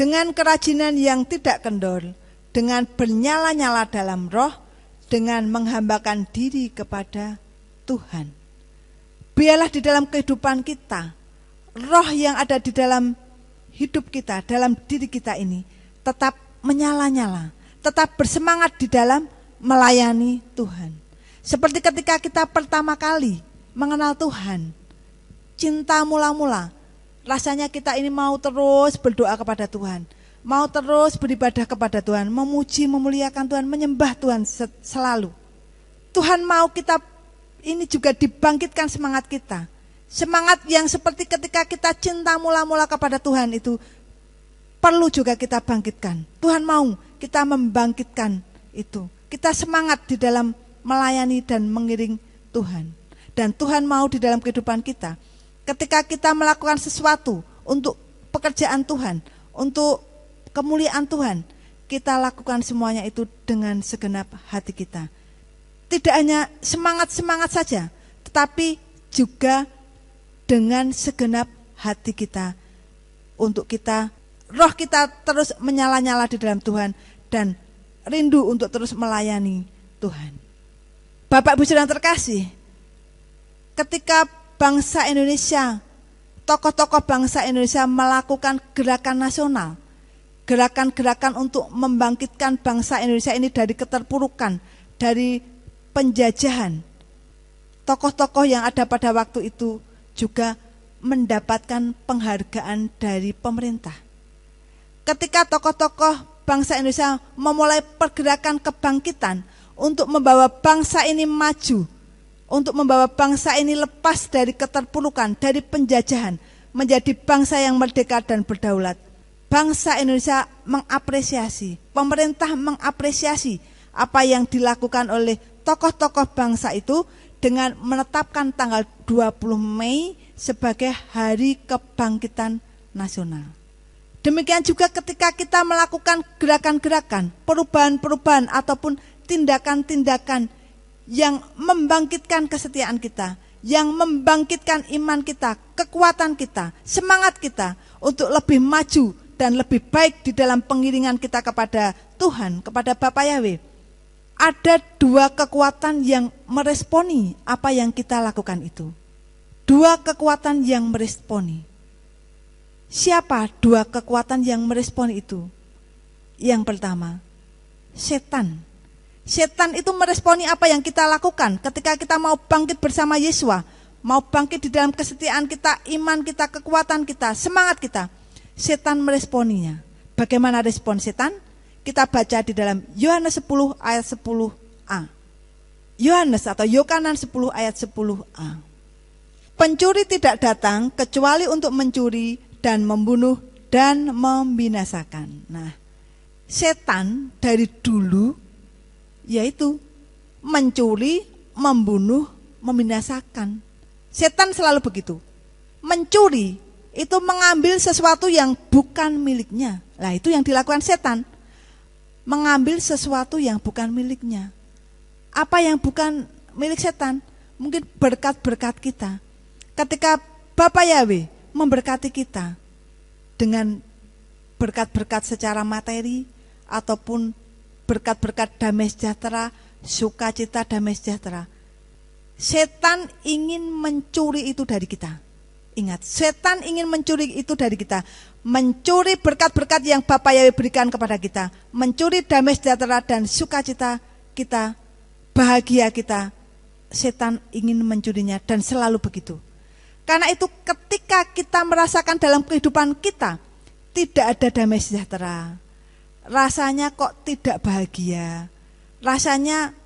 [SPEAKER 1] Dengan kerajinan yang tidak kendor, dengan bernyala-nyala dalam roh, dengan menghambakan diri kepada Tuhan. Biarlah di dalam kehidupan kita, roh yang ada di dalam hidup kita, dalam diri kita ini tetap menyala-nyala, tetap bersemangat di dalam melayani Tuhan. Seperti ketika kita pertama kali mengenal Tuhan, cinta mula-mula, rasanya kita ini mau terus berdoa kepada Tuhan, mau terus beribadah kepada Tuhan, memuji, memuliakan Tuhan, menyembah Tuhan selalu. Tuhan mau kita ini juga dibangkitkan semangat kita. Semangat yang seperti ketika kita cinta mula-mula kepada Tuhan itu perlu juga kita bangkitkan. Tuhan mau kita membangkitkan itu. Kita semangat di dalam melayani dan mengiring Tuhan. Dan Tuhan mau di dalam kehidupan kita, ketika kita melakukan sesuatu untuk pekerjaan Tuhan, untuk kemuliaan Tuhan, kita lakukan semuanya itu dengan segenap hati kita. Tidak hanya semangat-semangat saja, tetapi juga dengan segenap hati kita, untuk kita, roh kita terus menyala-nyala di dalam Tuhan, dan rindu untuk terus melayani Tuhan. Bapak Ibu Saudara terkasih, ketika bangsa Indonesia, tokoh-tokoh bangsa Indonesia melakukan gerakan nasional, gerakan-gerakan untuk membangkitkan bangsa Indonesia ini dari keterpurukan, dari penjajahan, tokoh-tokoh yang ada pada waktu itu juga mendapatkan penghargaan dari pemerintah. Ketika tokoh-tokoh bangsa Indonesia memulai pergerakan kebangkitan untuk membawa bangsa ini maju, untuk membawa bangsa ini lepas dari keterpurukan, dari penjajahan, menjadi bangsa yang merdeka dan berdaulat. Bangsa Indonesia mengapresiasi, pemerintah mengapresiasi apa yang dilakukan oleh tokoh-tokoh bangsa itu dengan menetapkan tanggal 20 Mei sebagai Hari Kebangkitan Nasional. Demikian juga ketika kita melakukan gerakan-gerakan, perubahan-perubahan ataupun tindakan-tindakan yang membangkitkan kesetiaan kita, yang membangkitkan iman kita, kekuatan kita, semangat kita untuk lebih maju dan lebih baik di dalam pengiringan kita kepada Tuhan, kepada Bapa Yahweh. Ada dua kekuatan yang meresponi apa yang kita lakukan itu. Dua kekuatan yang meresponi. Siapa dua kekuatan yang meresponi itu? Yang pertama, setan. Setan itu meresponi apa yang kita lakukan ketika kita mau bangkit bersama Yesua, mau bangkit di dalam kesetiaan kita, iman kita, kekuatan kita, semangat kita. Setan meresponinya. Bagaimana respon setan? Kita baca di dalam Yohanes 10 ayat 10a. Yohanes atau Yohanan 10 ayat 10a. Pencuri tidak datang kecuali untuk mencuri dan membunuh dan membinasakan. Nah, setan dari dulu yaitu mencuri, membunuh, membinasakan. Setan selalu begitu. Mencuri itu mengambil sesuatu yang bukan miliknya. Nah, itu yang dilakukan setan. Mengambil sesuatu yang bukan miliknya. Apa yang bukan milik setan? Mungkin berkat-berkat kita. Ketika Bapa Yahweh memberkati kita dengan berkat-berkat secara materi ataupun berkat-berkat damai sejahtera, sukacita, damai sejahtera. Setan ingin mencuri itu dari kita. Ingat, setan ingin mencuri itu dari kita. Mencuri berkat-berkat yang Bapa Yahweh berikan kepada kita. Mencuri damai sejahtera dan sukacita kita, bahagia kita. Setan ingin mencurinya dan selalu begitu. Karena itu ketika kita merasakan dalam kehidupan kita tidak ada damai sejahtera, rasanya kok tidak bahagia, rasanya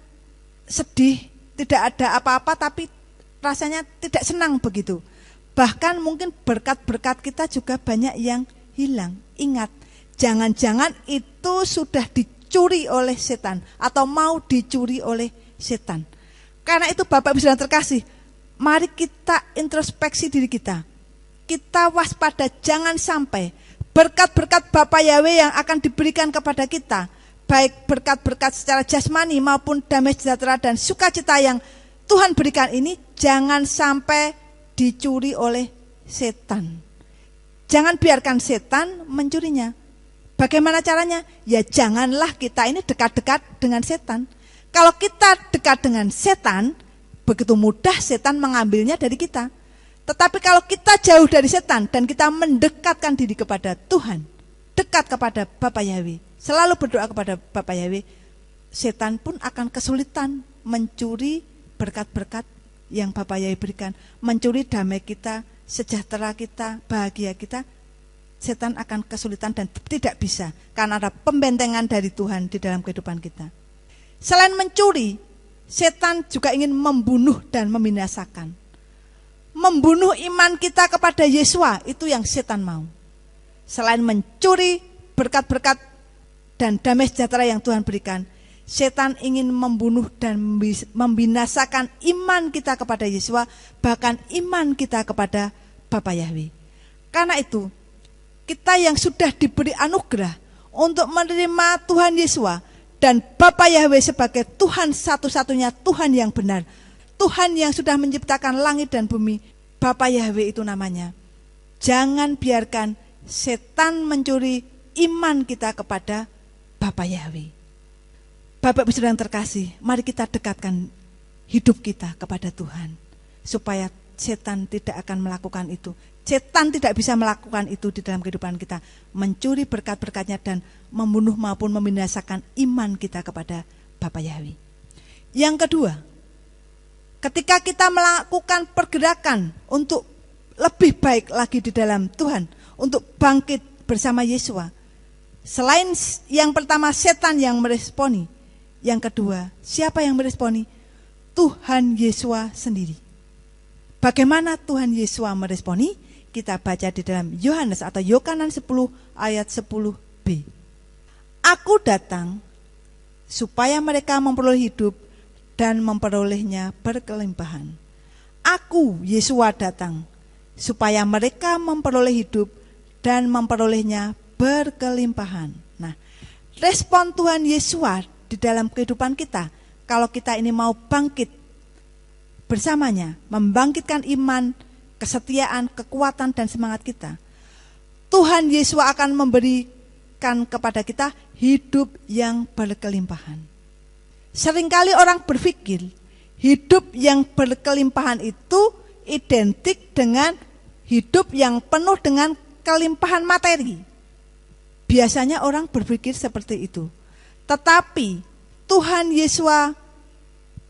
[SPEAKER 1] sedih, tidak ada apa-apa tapi rasanya tidak senang begitu. Bahkan mungkin berkat-berkat kita juga banyak yang hilang. Ingat, jangan-jangan itu sudah dicuri oleh setan atau mau dicuri oleh setan. Karena itu Bapak Ibu Saudara terkasih, mari kita introspeksi diri kita. Kita waspada, jangan sampai berkat-berkat Bapa Yahweh yang akan diberikan kepada kita, baik berkat-berkat secara jasmani maupun damai sejahtera dan sukacita yang Tuhan berikan ini, jangan sampai dicuri oleh setan. Jangan biarkan setan mencurinya. Bagaimana caranya? Ya janganlah kita ini dekat-dekat dengan setan. Kalau kita dekat dengan setan, begitu mudah setan mengambilnya dari kita. Tetapi kalau kita jauh dari setan dan kita mendekatkan diri kepada Tuhan, dekat kepada Bapa Yahweh, selalu berdoa kepada Bapa Yahweh, setan pun akan kesulitan mencuri berkat-berkat yang Bapa Yahweh berikan, mencuri damai kita, sejahtera kita, bahagia kita. Setan akan kesulitan dan tidak bisa karena ada pembentengan dari Tuhan di dalam kehidupan kita. Selain mencuri, setan juga ingin membunuh dan membinasakan. Membunuh iman kita kepada Yesua, itu yang setan mau. Selain mencuri berkat-berkat dan damai sejahtera yang Tuhan berikan, setan ingin membunuh dan membinasakan iman kita kepada Yesua, bahkan iman kita kepada Bapa Yahweh. Karena itu, kita yang sudah diberi anugerah untuk menerima Tuhan Yesua dan Bapa Yahweh sebagai Tuhan satu-satunya, Tuhan yang benar, Tuhan yang sudah menciptakan langit dan bumi, Bapa Yahweh itu namanya. Jangan biarkan setan mencuri iman kita kepada Bapa Yahweh. Bapak Ibu Saudara yang terkasih, mari kita dekatkan hidup kita kepada Tuhan, supaya setan tidak akan melakukan itu. Setan tidak bisa melakukan itu di dalam kehidupan kita, mencuri berkat-berkatnya dan membunuh maupun membinasakan iman kita kepada Bapa Yahweh. Yang kedua, ketika kita melakukan pergerakan untuk lebih baik lagi di dalam Tuhan, untuk bangkit bersama Yesua, selain yang pertama setan yang meresponi, yang kedua siapa yang meresponi? Tuhan Yesua sendiri. Bagaimana Tuhan Yesua meresponi? Kita baca di dalam Yohanes atau Yohanan 10 ayat 10b. Aku datang supaya mereka memperoleh hidup dan memperolehnya berkelimpahan. Aku, Yesua, datang supaya mereka memperoleh hidup dan memperolehnya berkelimpahan. Nah, respon Tuhan Yesua di dalam kehidupan kita. Kalau kita ini mau bangkit bersamanya, membangkitkan iman, kesetiaan, kekuatan, dan semangat kita, Tuhan Yesus akan memberikan kepada kita hidup yang berkelimpahan. Seringkali orang berpikir hidup yang berkelimpahan itu identik dengan hidup yang penuh dengan kelimpahan materi. Biasanya orang berpikir seperti itu. Tetapi Tuhan Yesus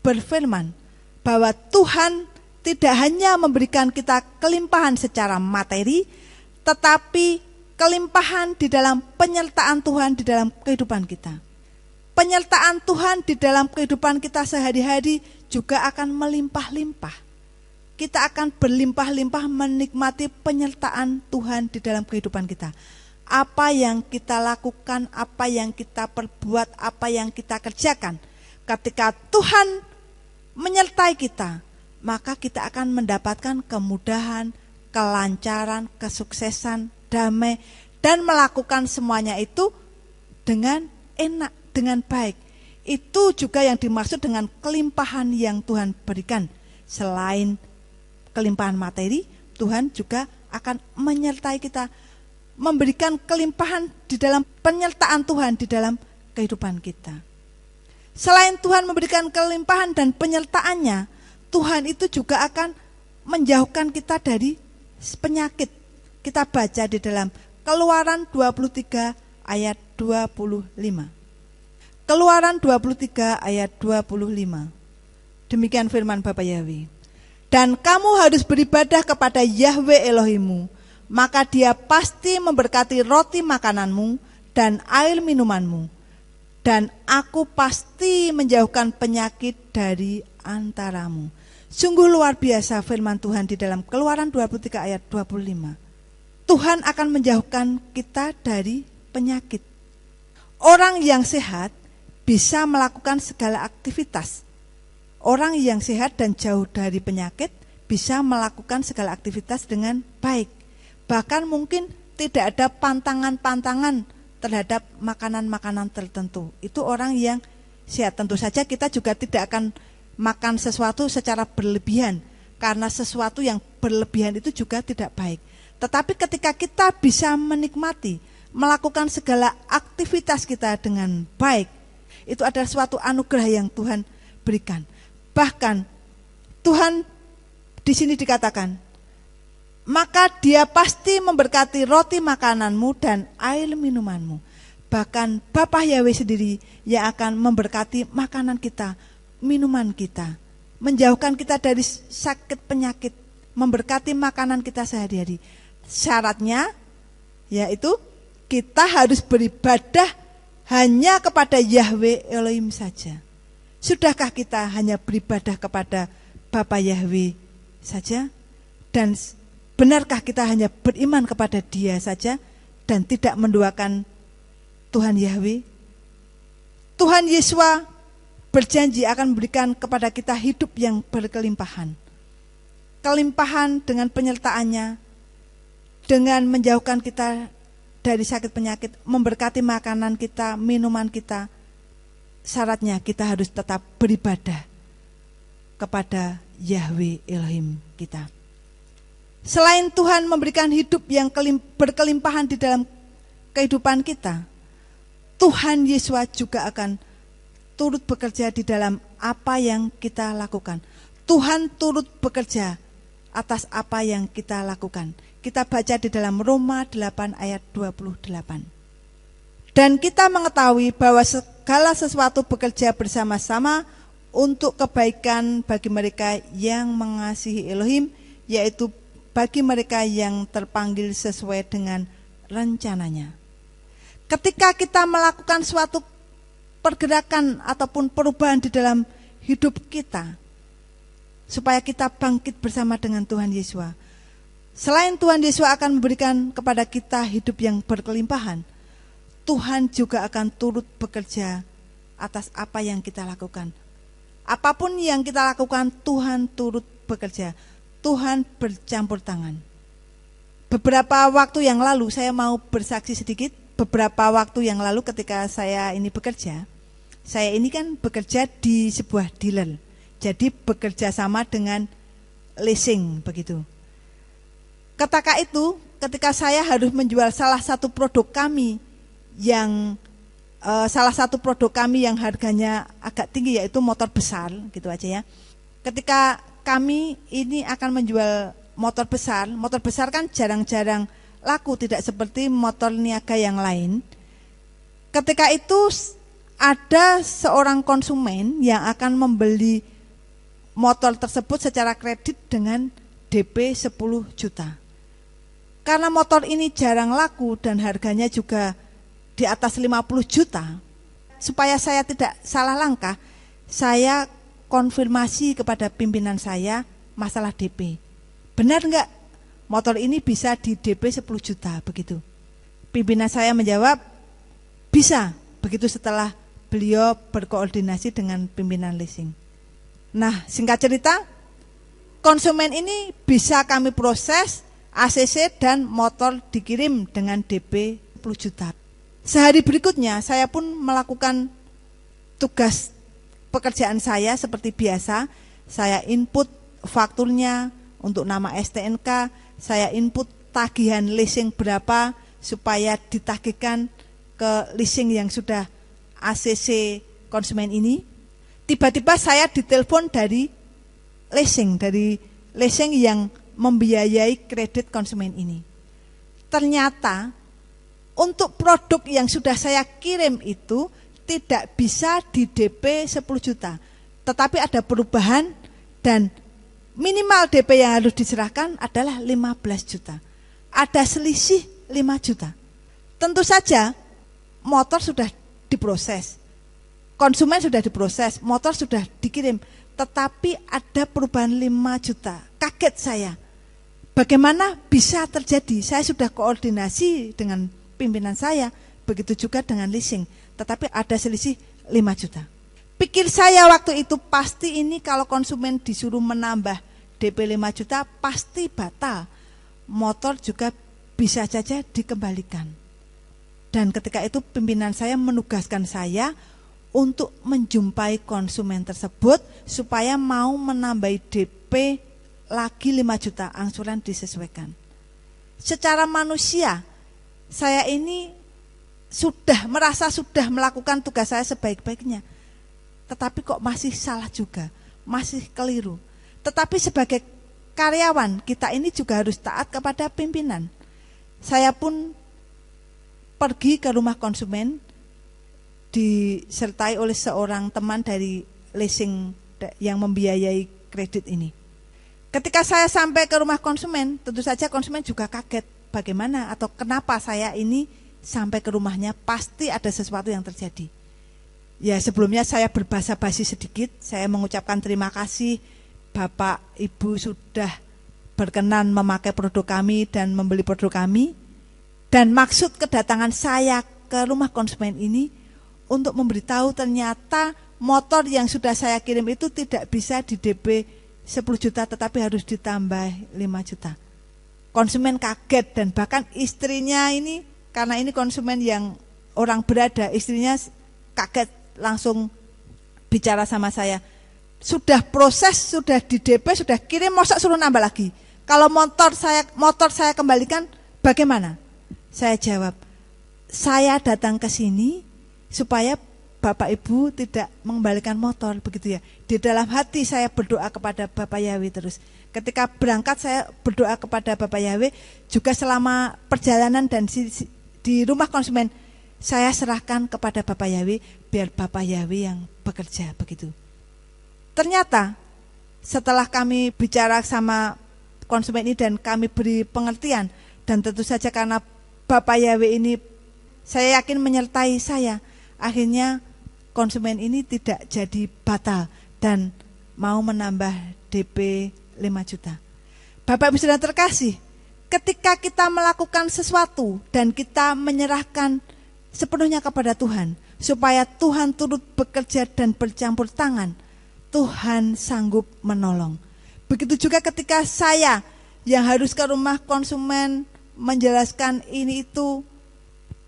[SPEAKER 1] berfirman bahwa Tuhan tidak hanya memberikan kita kelimpahan secara materi, tetapi kelimpahan di dalam penyertaan Tuhan di dalam kehidupan kita. Penyertaan Tuhan di dalam kehidupan kita sehari-hari juga akan melimpah-limpah. Kita akan berlimpah-limpah menikmati penyertaan Tuhan di dalam kehidupan kita. Apa yang kita lakukan, apa yang kita perbuat, apa yang kita kerjakan, ketika Tuhan menyertai kita, maka kita akan mendapatkan kemudahan, kelancaran, kesuksesan, damai, dan melakukan semuanya itu dengan enak, dengan baik. Itu juga yang dimaksud dengan kelimpahan yang Tuhan berikan. Selain kelimpahan materi, Tuhan juga akan menyertai kita, memberikan kelimpahan di dalam penyertaan Tuhan di dalam kehidupan kita. Selain Tuhan memberikan kelimpahan dan penyertaannya, Tuhan itu juga akan menjauhkan kita dari penyakit. Kita baca di dalam Keluaran 23 ayat 25. Keluaran 23 ayat 25. Demikian firman Bapa Yahweh. Dan kamu harus beribadah kepada Yahweh Elohimmu, maka Dia pasti memberkati roti makananmu dan air minumanmu, dan aku pasti menjauhkan penyakit dari antaramu. Sungguh luar biasa firman Tuhan di dalam Keluaran 23 ayat 25. Tuhan akan menjauhkan kita dari penyakit. Orang yang sehat bisa melakukan segala aktivitas. Orang yang sehat dan jauh dari penyakit bisa melakukan segala aktivitas dengan baik. Bahkan mungkin tidak ada pantangan-pantangan terhadap makanan-makanan tertentu. Itu orang yang sehat. Tentu saja kita juga tidak akan makan sesuatu secara berlebihan, karena sesuatu yang berlebihan itu juga tidak baik. Tetapi ketika kita bisa menikmati, melakukan segala aktivitas kita dengan baik, itu adalah suatu anugerah yang Tuhan berikan. Bahkan Tuhan di sini dikatakan, maka Dia pasti memberkati roti makananmu dan air minumanmu. Bahkan Bapa Yahweh sendiri yang akan memberkati makanan kita, minuman kita, menjauhkan kita dari sakit penyakit, memberkati makanan kita sehari-hari. Syaratnya yaitu kita harus beribadah hanya kepada Yahweh Elohim saja. Sudahkah kita hanya beribadah kepada Bapa Yahweh saja? Dan benarkah kita hanya beriman kepada Dia saja dan tidak menduakan Tuhan Yahweh? Tuhan Yesus berjanji akan memberikan kepada kita hidup yang berkelimpahan. Kelimpahan dengan penyertaannya, dengan menjauhkan kita dari sakit penyakit, memberkati makanan kita, minuman kita. Syaratnya kita harus tetap beribadah kepada Yahweh Elohim kita. Selain Tuhan memberikan hidup yang berkelimpahan di dalam kehidupan kita, Tuhan Yesus juga akan turut bekerja di dalam apa yang kita lakukan. Tuhan turut bekerja atas apa yang kita lakukan. Kita baca di dalam Roma 8 ayat 28. Dan kita mengetahui bahwa segala sesuatu bekerja bersama-sama untuk kebaikan bagi mereka yang mengasihi Elohim, yaitu bagi mereka yang terpanggil sesuai dengan rencananya. Ketika kita melakukan suatu pergerakan ataupun perubahan di dalam hidup kita, supaya kita bangkit bersama dengan Tuhan Yesus, selain Tuhan Yesus akan memberikan kepada kita hidup yang berkelimpahan, Tuhan juga akan turut bekerja atas apa yang kita lakukan. Apapun yang kita lakukan, Tuhan turut bekerja. Tuhan bercampur tangan. Beberapa waktu yang lalu, saya mau bersaksi sedikit. Beberapa waktu yang lalu ketika saya ini bekerja, Saya ini kan bekerja di sebuah dealer, jadi bekerja sama dengan leasing begitu. Ketika saya harus menjual salah satu produk kami yang harganya agak tinggi, yaitu motor besar gitu aja ya. Ketika kami ini akan menjual motor besar kan jarang-jarang laku, tidak seperti motor niaga yang lain. Ketika itu ada seorang konsumen yang akan membeli motor tersebut secara kredit dengan DP 10 juta. Karena motor ini jarang laku dan harganya juga di atas 50 juta, supaya saya tidak salah langkah, saya konfirmasi kepada pimpinan saya masalah DP. Benar enggak motor ini bisa di DP 10 juta begitu? Pimpinan saya menjawab, bisa. Begitu setelah beliau berkoordinasi dengan pimpinan leasing. Nah, singkat cerita, konsumen ini bisa kami proses ACC dan motor dikirim dengan DP 10 juta. Sehari berikutnya saya pun melakukan tugas pekerjaan saya seperti biasa. Saya input fakturnya untuk nama STNK, saya input tagihan leasing berapa supaya ditagihkan ke leasing yang sudah ACC konsumen ini. Tiba-tiba saya ditelepon dari leasing yang membiayai kredit konsumen ini. Ternyata untuk produk yang sudah saya kirim itu tidak bisa di DP 10 juta. Tetapi ada perubahan dan minimal DP yang harus diserahkan adalah 15 juta. Ada selisih 5 juta. Tentu saja motor sudah diproses, konsumen sudah diproses, motor sudah dikirim, tetapi ada perubahan 5 juta. Kaget saya. Bagaimana bisa terjadi? Saya sudah koordinasi dengan pimpinan saya, begitu juga dengan leasing, tetapi ada selisih 5 juta. Pikir saya waktu itu, pasti ini kalau konsumen disuruh menambah DP 5 juta pasti batal. Motor juga bisa saja dikembalikan. Dan ketika itu pimpinan saya menugaskan saya untuk menjumpai konsumen tersebut supaya mau menambah DP lagi 5 juta, angsuran disesuaikan. Secara manusia, saya ini merasa sudah melakukan tugas saya sebaik-baiknya. Tetapi kok masih salah juga, masih keliru. Tetapi sebagai karyawan, kita ini juga harus taat kepada pimpinan. Saya pun pergi ke rumah konsumen, disertai oleh seorang teman dari leasing yang membiayai kredit ini. Ketika saya sampai ke rumah konsumen, tentu saja konsumen juga kaget bagaimana atau kenapa saya ini sampai ke rumahnya, pasti ada sesuatu yang terjadi. Ya, sebelumnya saya berbahasa basi sedikit, saya mengucapkan terima kasih Bapak Ibu sudah berkenan memakai produk kami dan membeli produk kami. Dan maksud kedatangan saya ke rumah konsumen ini untuk memberitahu ternyata motor yang sudah saya kirim itu tidak bisa di DP 10 juta tetapi harus ditambah 5 juta. Konsumen kaget dan bahkan istrinya ini, karena ini konsumen yang orang berada, istrinya kaget langsung bicara sama saya. Sudah proses, sudah di DP, sudah kirim, masa suruh nambah lagi? Kalau motor saya kembalikan bagaimana? Saya jawab, saya datang ke sini supaya Bapak Ibu tidak mengembalikan motor, begitu ya. Di dalam hati saya berdoa kepada Bapak Yahweh terus. Ketika berangkat saya berdoa kepada Bapak Yahweh, juga selama perjalanan dan di rumah konsumen saya serahkan kepada Bapak Yahweh, biar Bapak Yahweh yang bekerja, begitu. Ternyata setelah kami bicara sama konsumen ini dan kami beri pengertian, dan tentu saja karena Bapak Yahweh ini saya yakin menyertai saya, akhirnya konsumen ini tidak jadi batal dan mau menambah DP 5 juta. Bapak Ibu Saudara terkasih, ketika kita melakukan sesuatu dan kita menyerahkan sepenuhnya kepada Tuhan, supaya Tuhan turut bekerja dan bercampur tangan, Tuhan sanggup menolong. Begitu juga ketika saya yang harus ke rumah konsumen menjelaskan ini itu,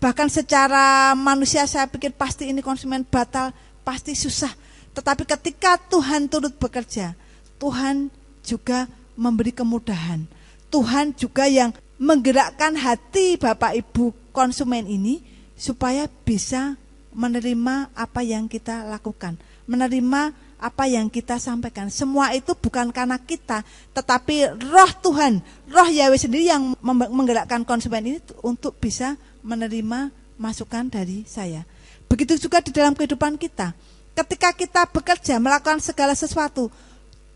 [SPEAKER 1] bahkan secara manusia saya pikir pasti ini konsumen batal, pasti susah. Tetapi ketika Tuhan turut bekerja, Tuhan juga memberi kemudahan. Tuhan juga yang menggerakkan hati Bapak Ibu konsumen ini supaya bisa menerima apa yang kita lakukan, menerima apa yang kita sampaikan. Semua itu bukan karena kita, tetapi roh Tuhan, roh Yahweh sendiri yang menggerakkan konsumen ini untuk bisa menerima masukan dari saya. Begitu juga di dalam kehidupan kita. Ketika kita bekerja, melakukan segala sesuatu,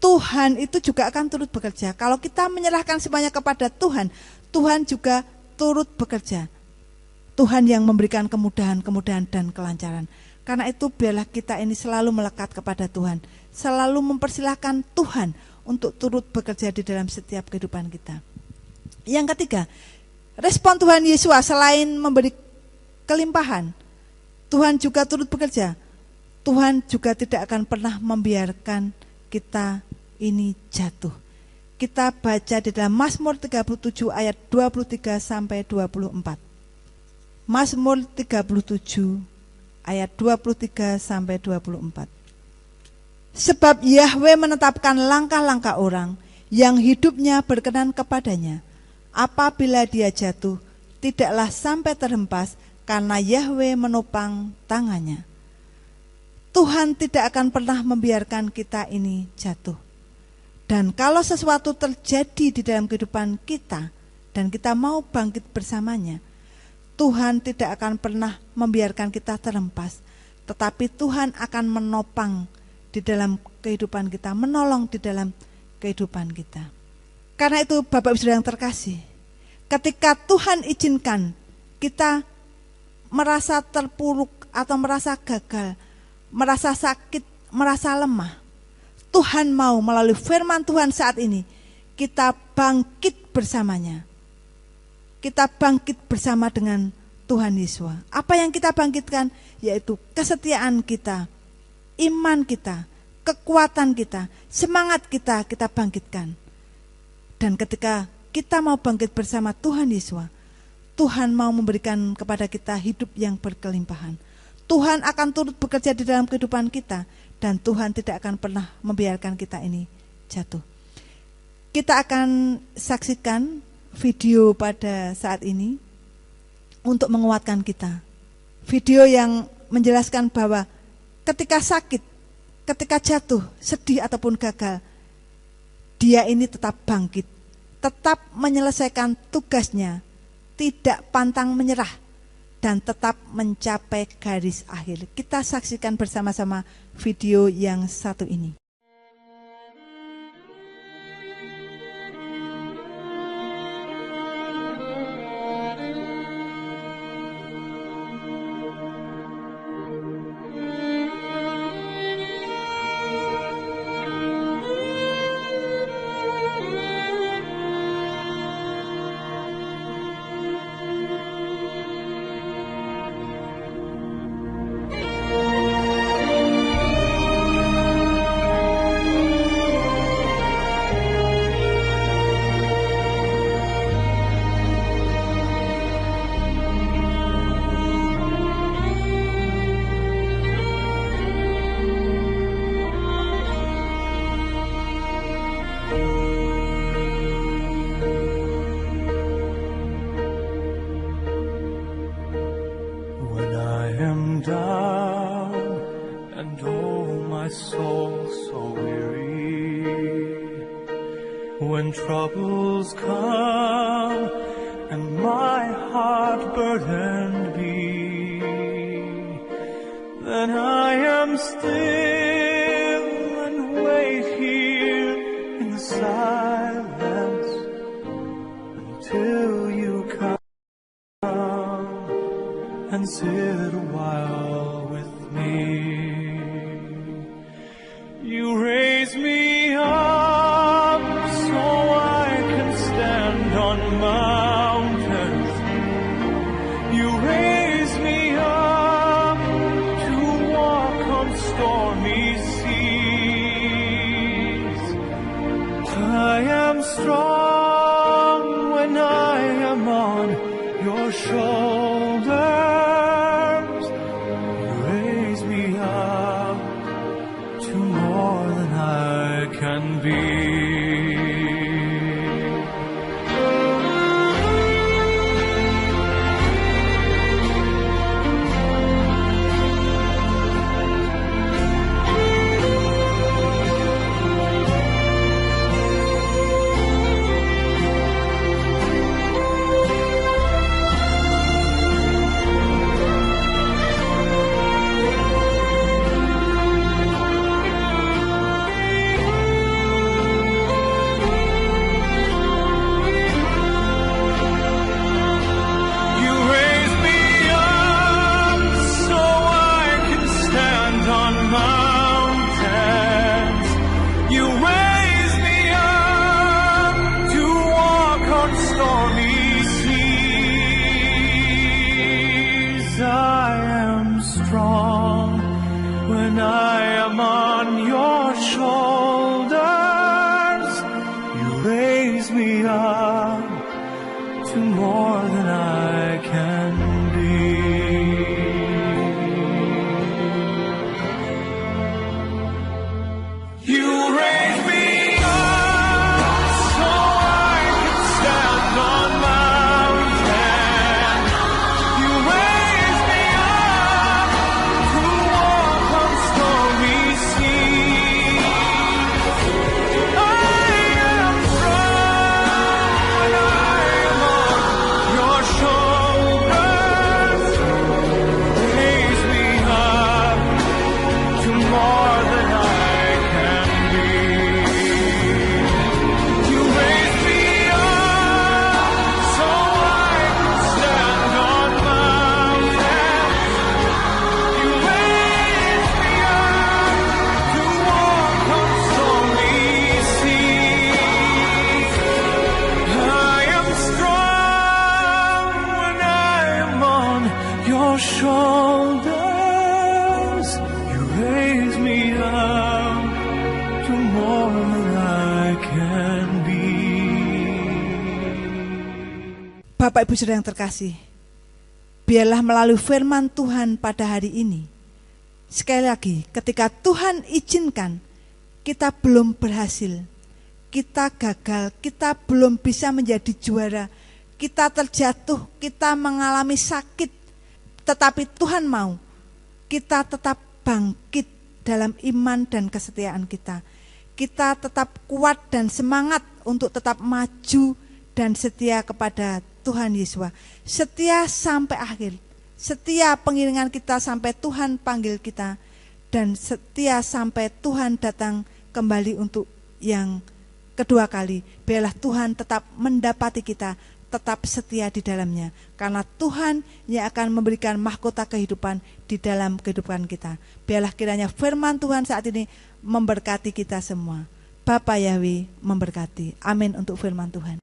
[SPEAKER 1] Tuhan itu juga akan turut bekerja. Kalau kita menyerahkan semuanya kepada Tuhan, Tuhan juga turut bekerja. Tuhan yang memberikan kemudahan-kemudahan dan kelancaran. Karena itu biarlah kita ini selalu melekat kepada Tuhan, selalu mempersilahkan Tuhan untuk turut bekerja di dalam setiap kehidupan kita. Yang ketiga, respon Tuhan Yesus selain memberi kelimpahan, Tuhan juga turut bekerja. Tuhan juga tidak akan pernah membiarkan kita ini jatuh. Kita baca di dalam Mazmur 37 ayat 23 sampai 24. Mazmur 37 ayat 23 sampai 24. Sebab Yahweh menetapkan langkah-langkah orang yang hidupnya berkenan kepadanya. Apabila dia jatuh, tidaklah sampai terhempas karena Yahweh menopang tangannya. Tuhan tidak akan pernah membiarkan kita ini jatuh. Dan kalau sesuatu terjadi di dalam kehidupan kita dan kita mau bangkit bersamanya, Tuhan tidak akan pernah membiarkan kita terhempas, tetapi Tuhan akan menopang di dalam kehidupan kita, menolong di dalam kehidupan kita. Karena itu Bapak Ibu Saudara yang terkasih, ketika Tuhan izinkan kita merasa terpuruk atau merasa gagal, merasa sakit, merasa lemah, Tuhan mau melalui firman Tuhan saat ini kita bangkit bersamanya. Kita bangkit bersama dengan Tuhan Yesus. Apa yang kita bangkitkan? Yaitu kesetiaan kita, iman kita, kekuatan kita, semangat kita bangkitkan. Dan ketika kita mau bangkit bersama Tuhan Yesus, Tuhan mau memberikan kepada kita hidup yang berkelimpahan. Tuhan akan turut bekerja di dalam kehidupan kita, dan Tuhan tidak akan pernah membiarkan kita ini jatuh. Kita akan saksikan video pada saat ini untuk menguatkan kita. Video yang menjelaskan bahwa ketika sakit, ketika jatuh, sedih ataupun gagal, dia ini tetap bangkit, tetap menyelesaikan tugasnya, tidak pantang menyerah, dan tetap mencapai garis akhir. Kita saksikan bersama-sama video yang satu ini.
[SPEAKER 2] When troubles come and my heart burdened be, then I am still and wait here in the silence until you come and sit a while with me. You raise me up so I can stand on mountains. You raise me up to walk on stormy seas. I am strong when I am on your shoulders. You raise me up more than I can be. You raise me up so I can stand on mountains. You raise me up to walk on stormy seas. I am strong when I am on your shoulders. Raise me up to more than I can be. You raise me up so I can stand on mountains. You raise me up to walk on stormy seas. I am strong when I am on your shoulders. You raise me up to more than I can be.
[SPEAKER 1] Bapak Ibu Saudara yang terkasih, biarlah melalui firman Tuhan pada hari ini, sekali lagi ketika Tuhan izinkan kita belum berhasil, kita gagal, kita belum bisa menjadi juara, kita terjatuh, kita mengalami sakit, tetapi Tuhan mau kita tetap bangkit dalam iman dan kesetiaan kita. Kita tetap kuat dan semangat untuk tetap maju dan setia kepada Tuhan Yesus. Setia sampai akhir. Setia pengiringan kita sampai Tuhan panggil kita. Dan setia sampai Tuhan datang kembali untuk yang kedua kali. Biarlah Tuhan tetap mendapati kita, tetap setia di dalamnya. Karena Tuhan yang akan memberikan mahkota kehidupan di dalam kehidupan kita. Biarlah kiranya firman Tuhan saat ini memberkati kita semua. Bapa Yahweh memberkati. Amin untuk firman Tuhan.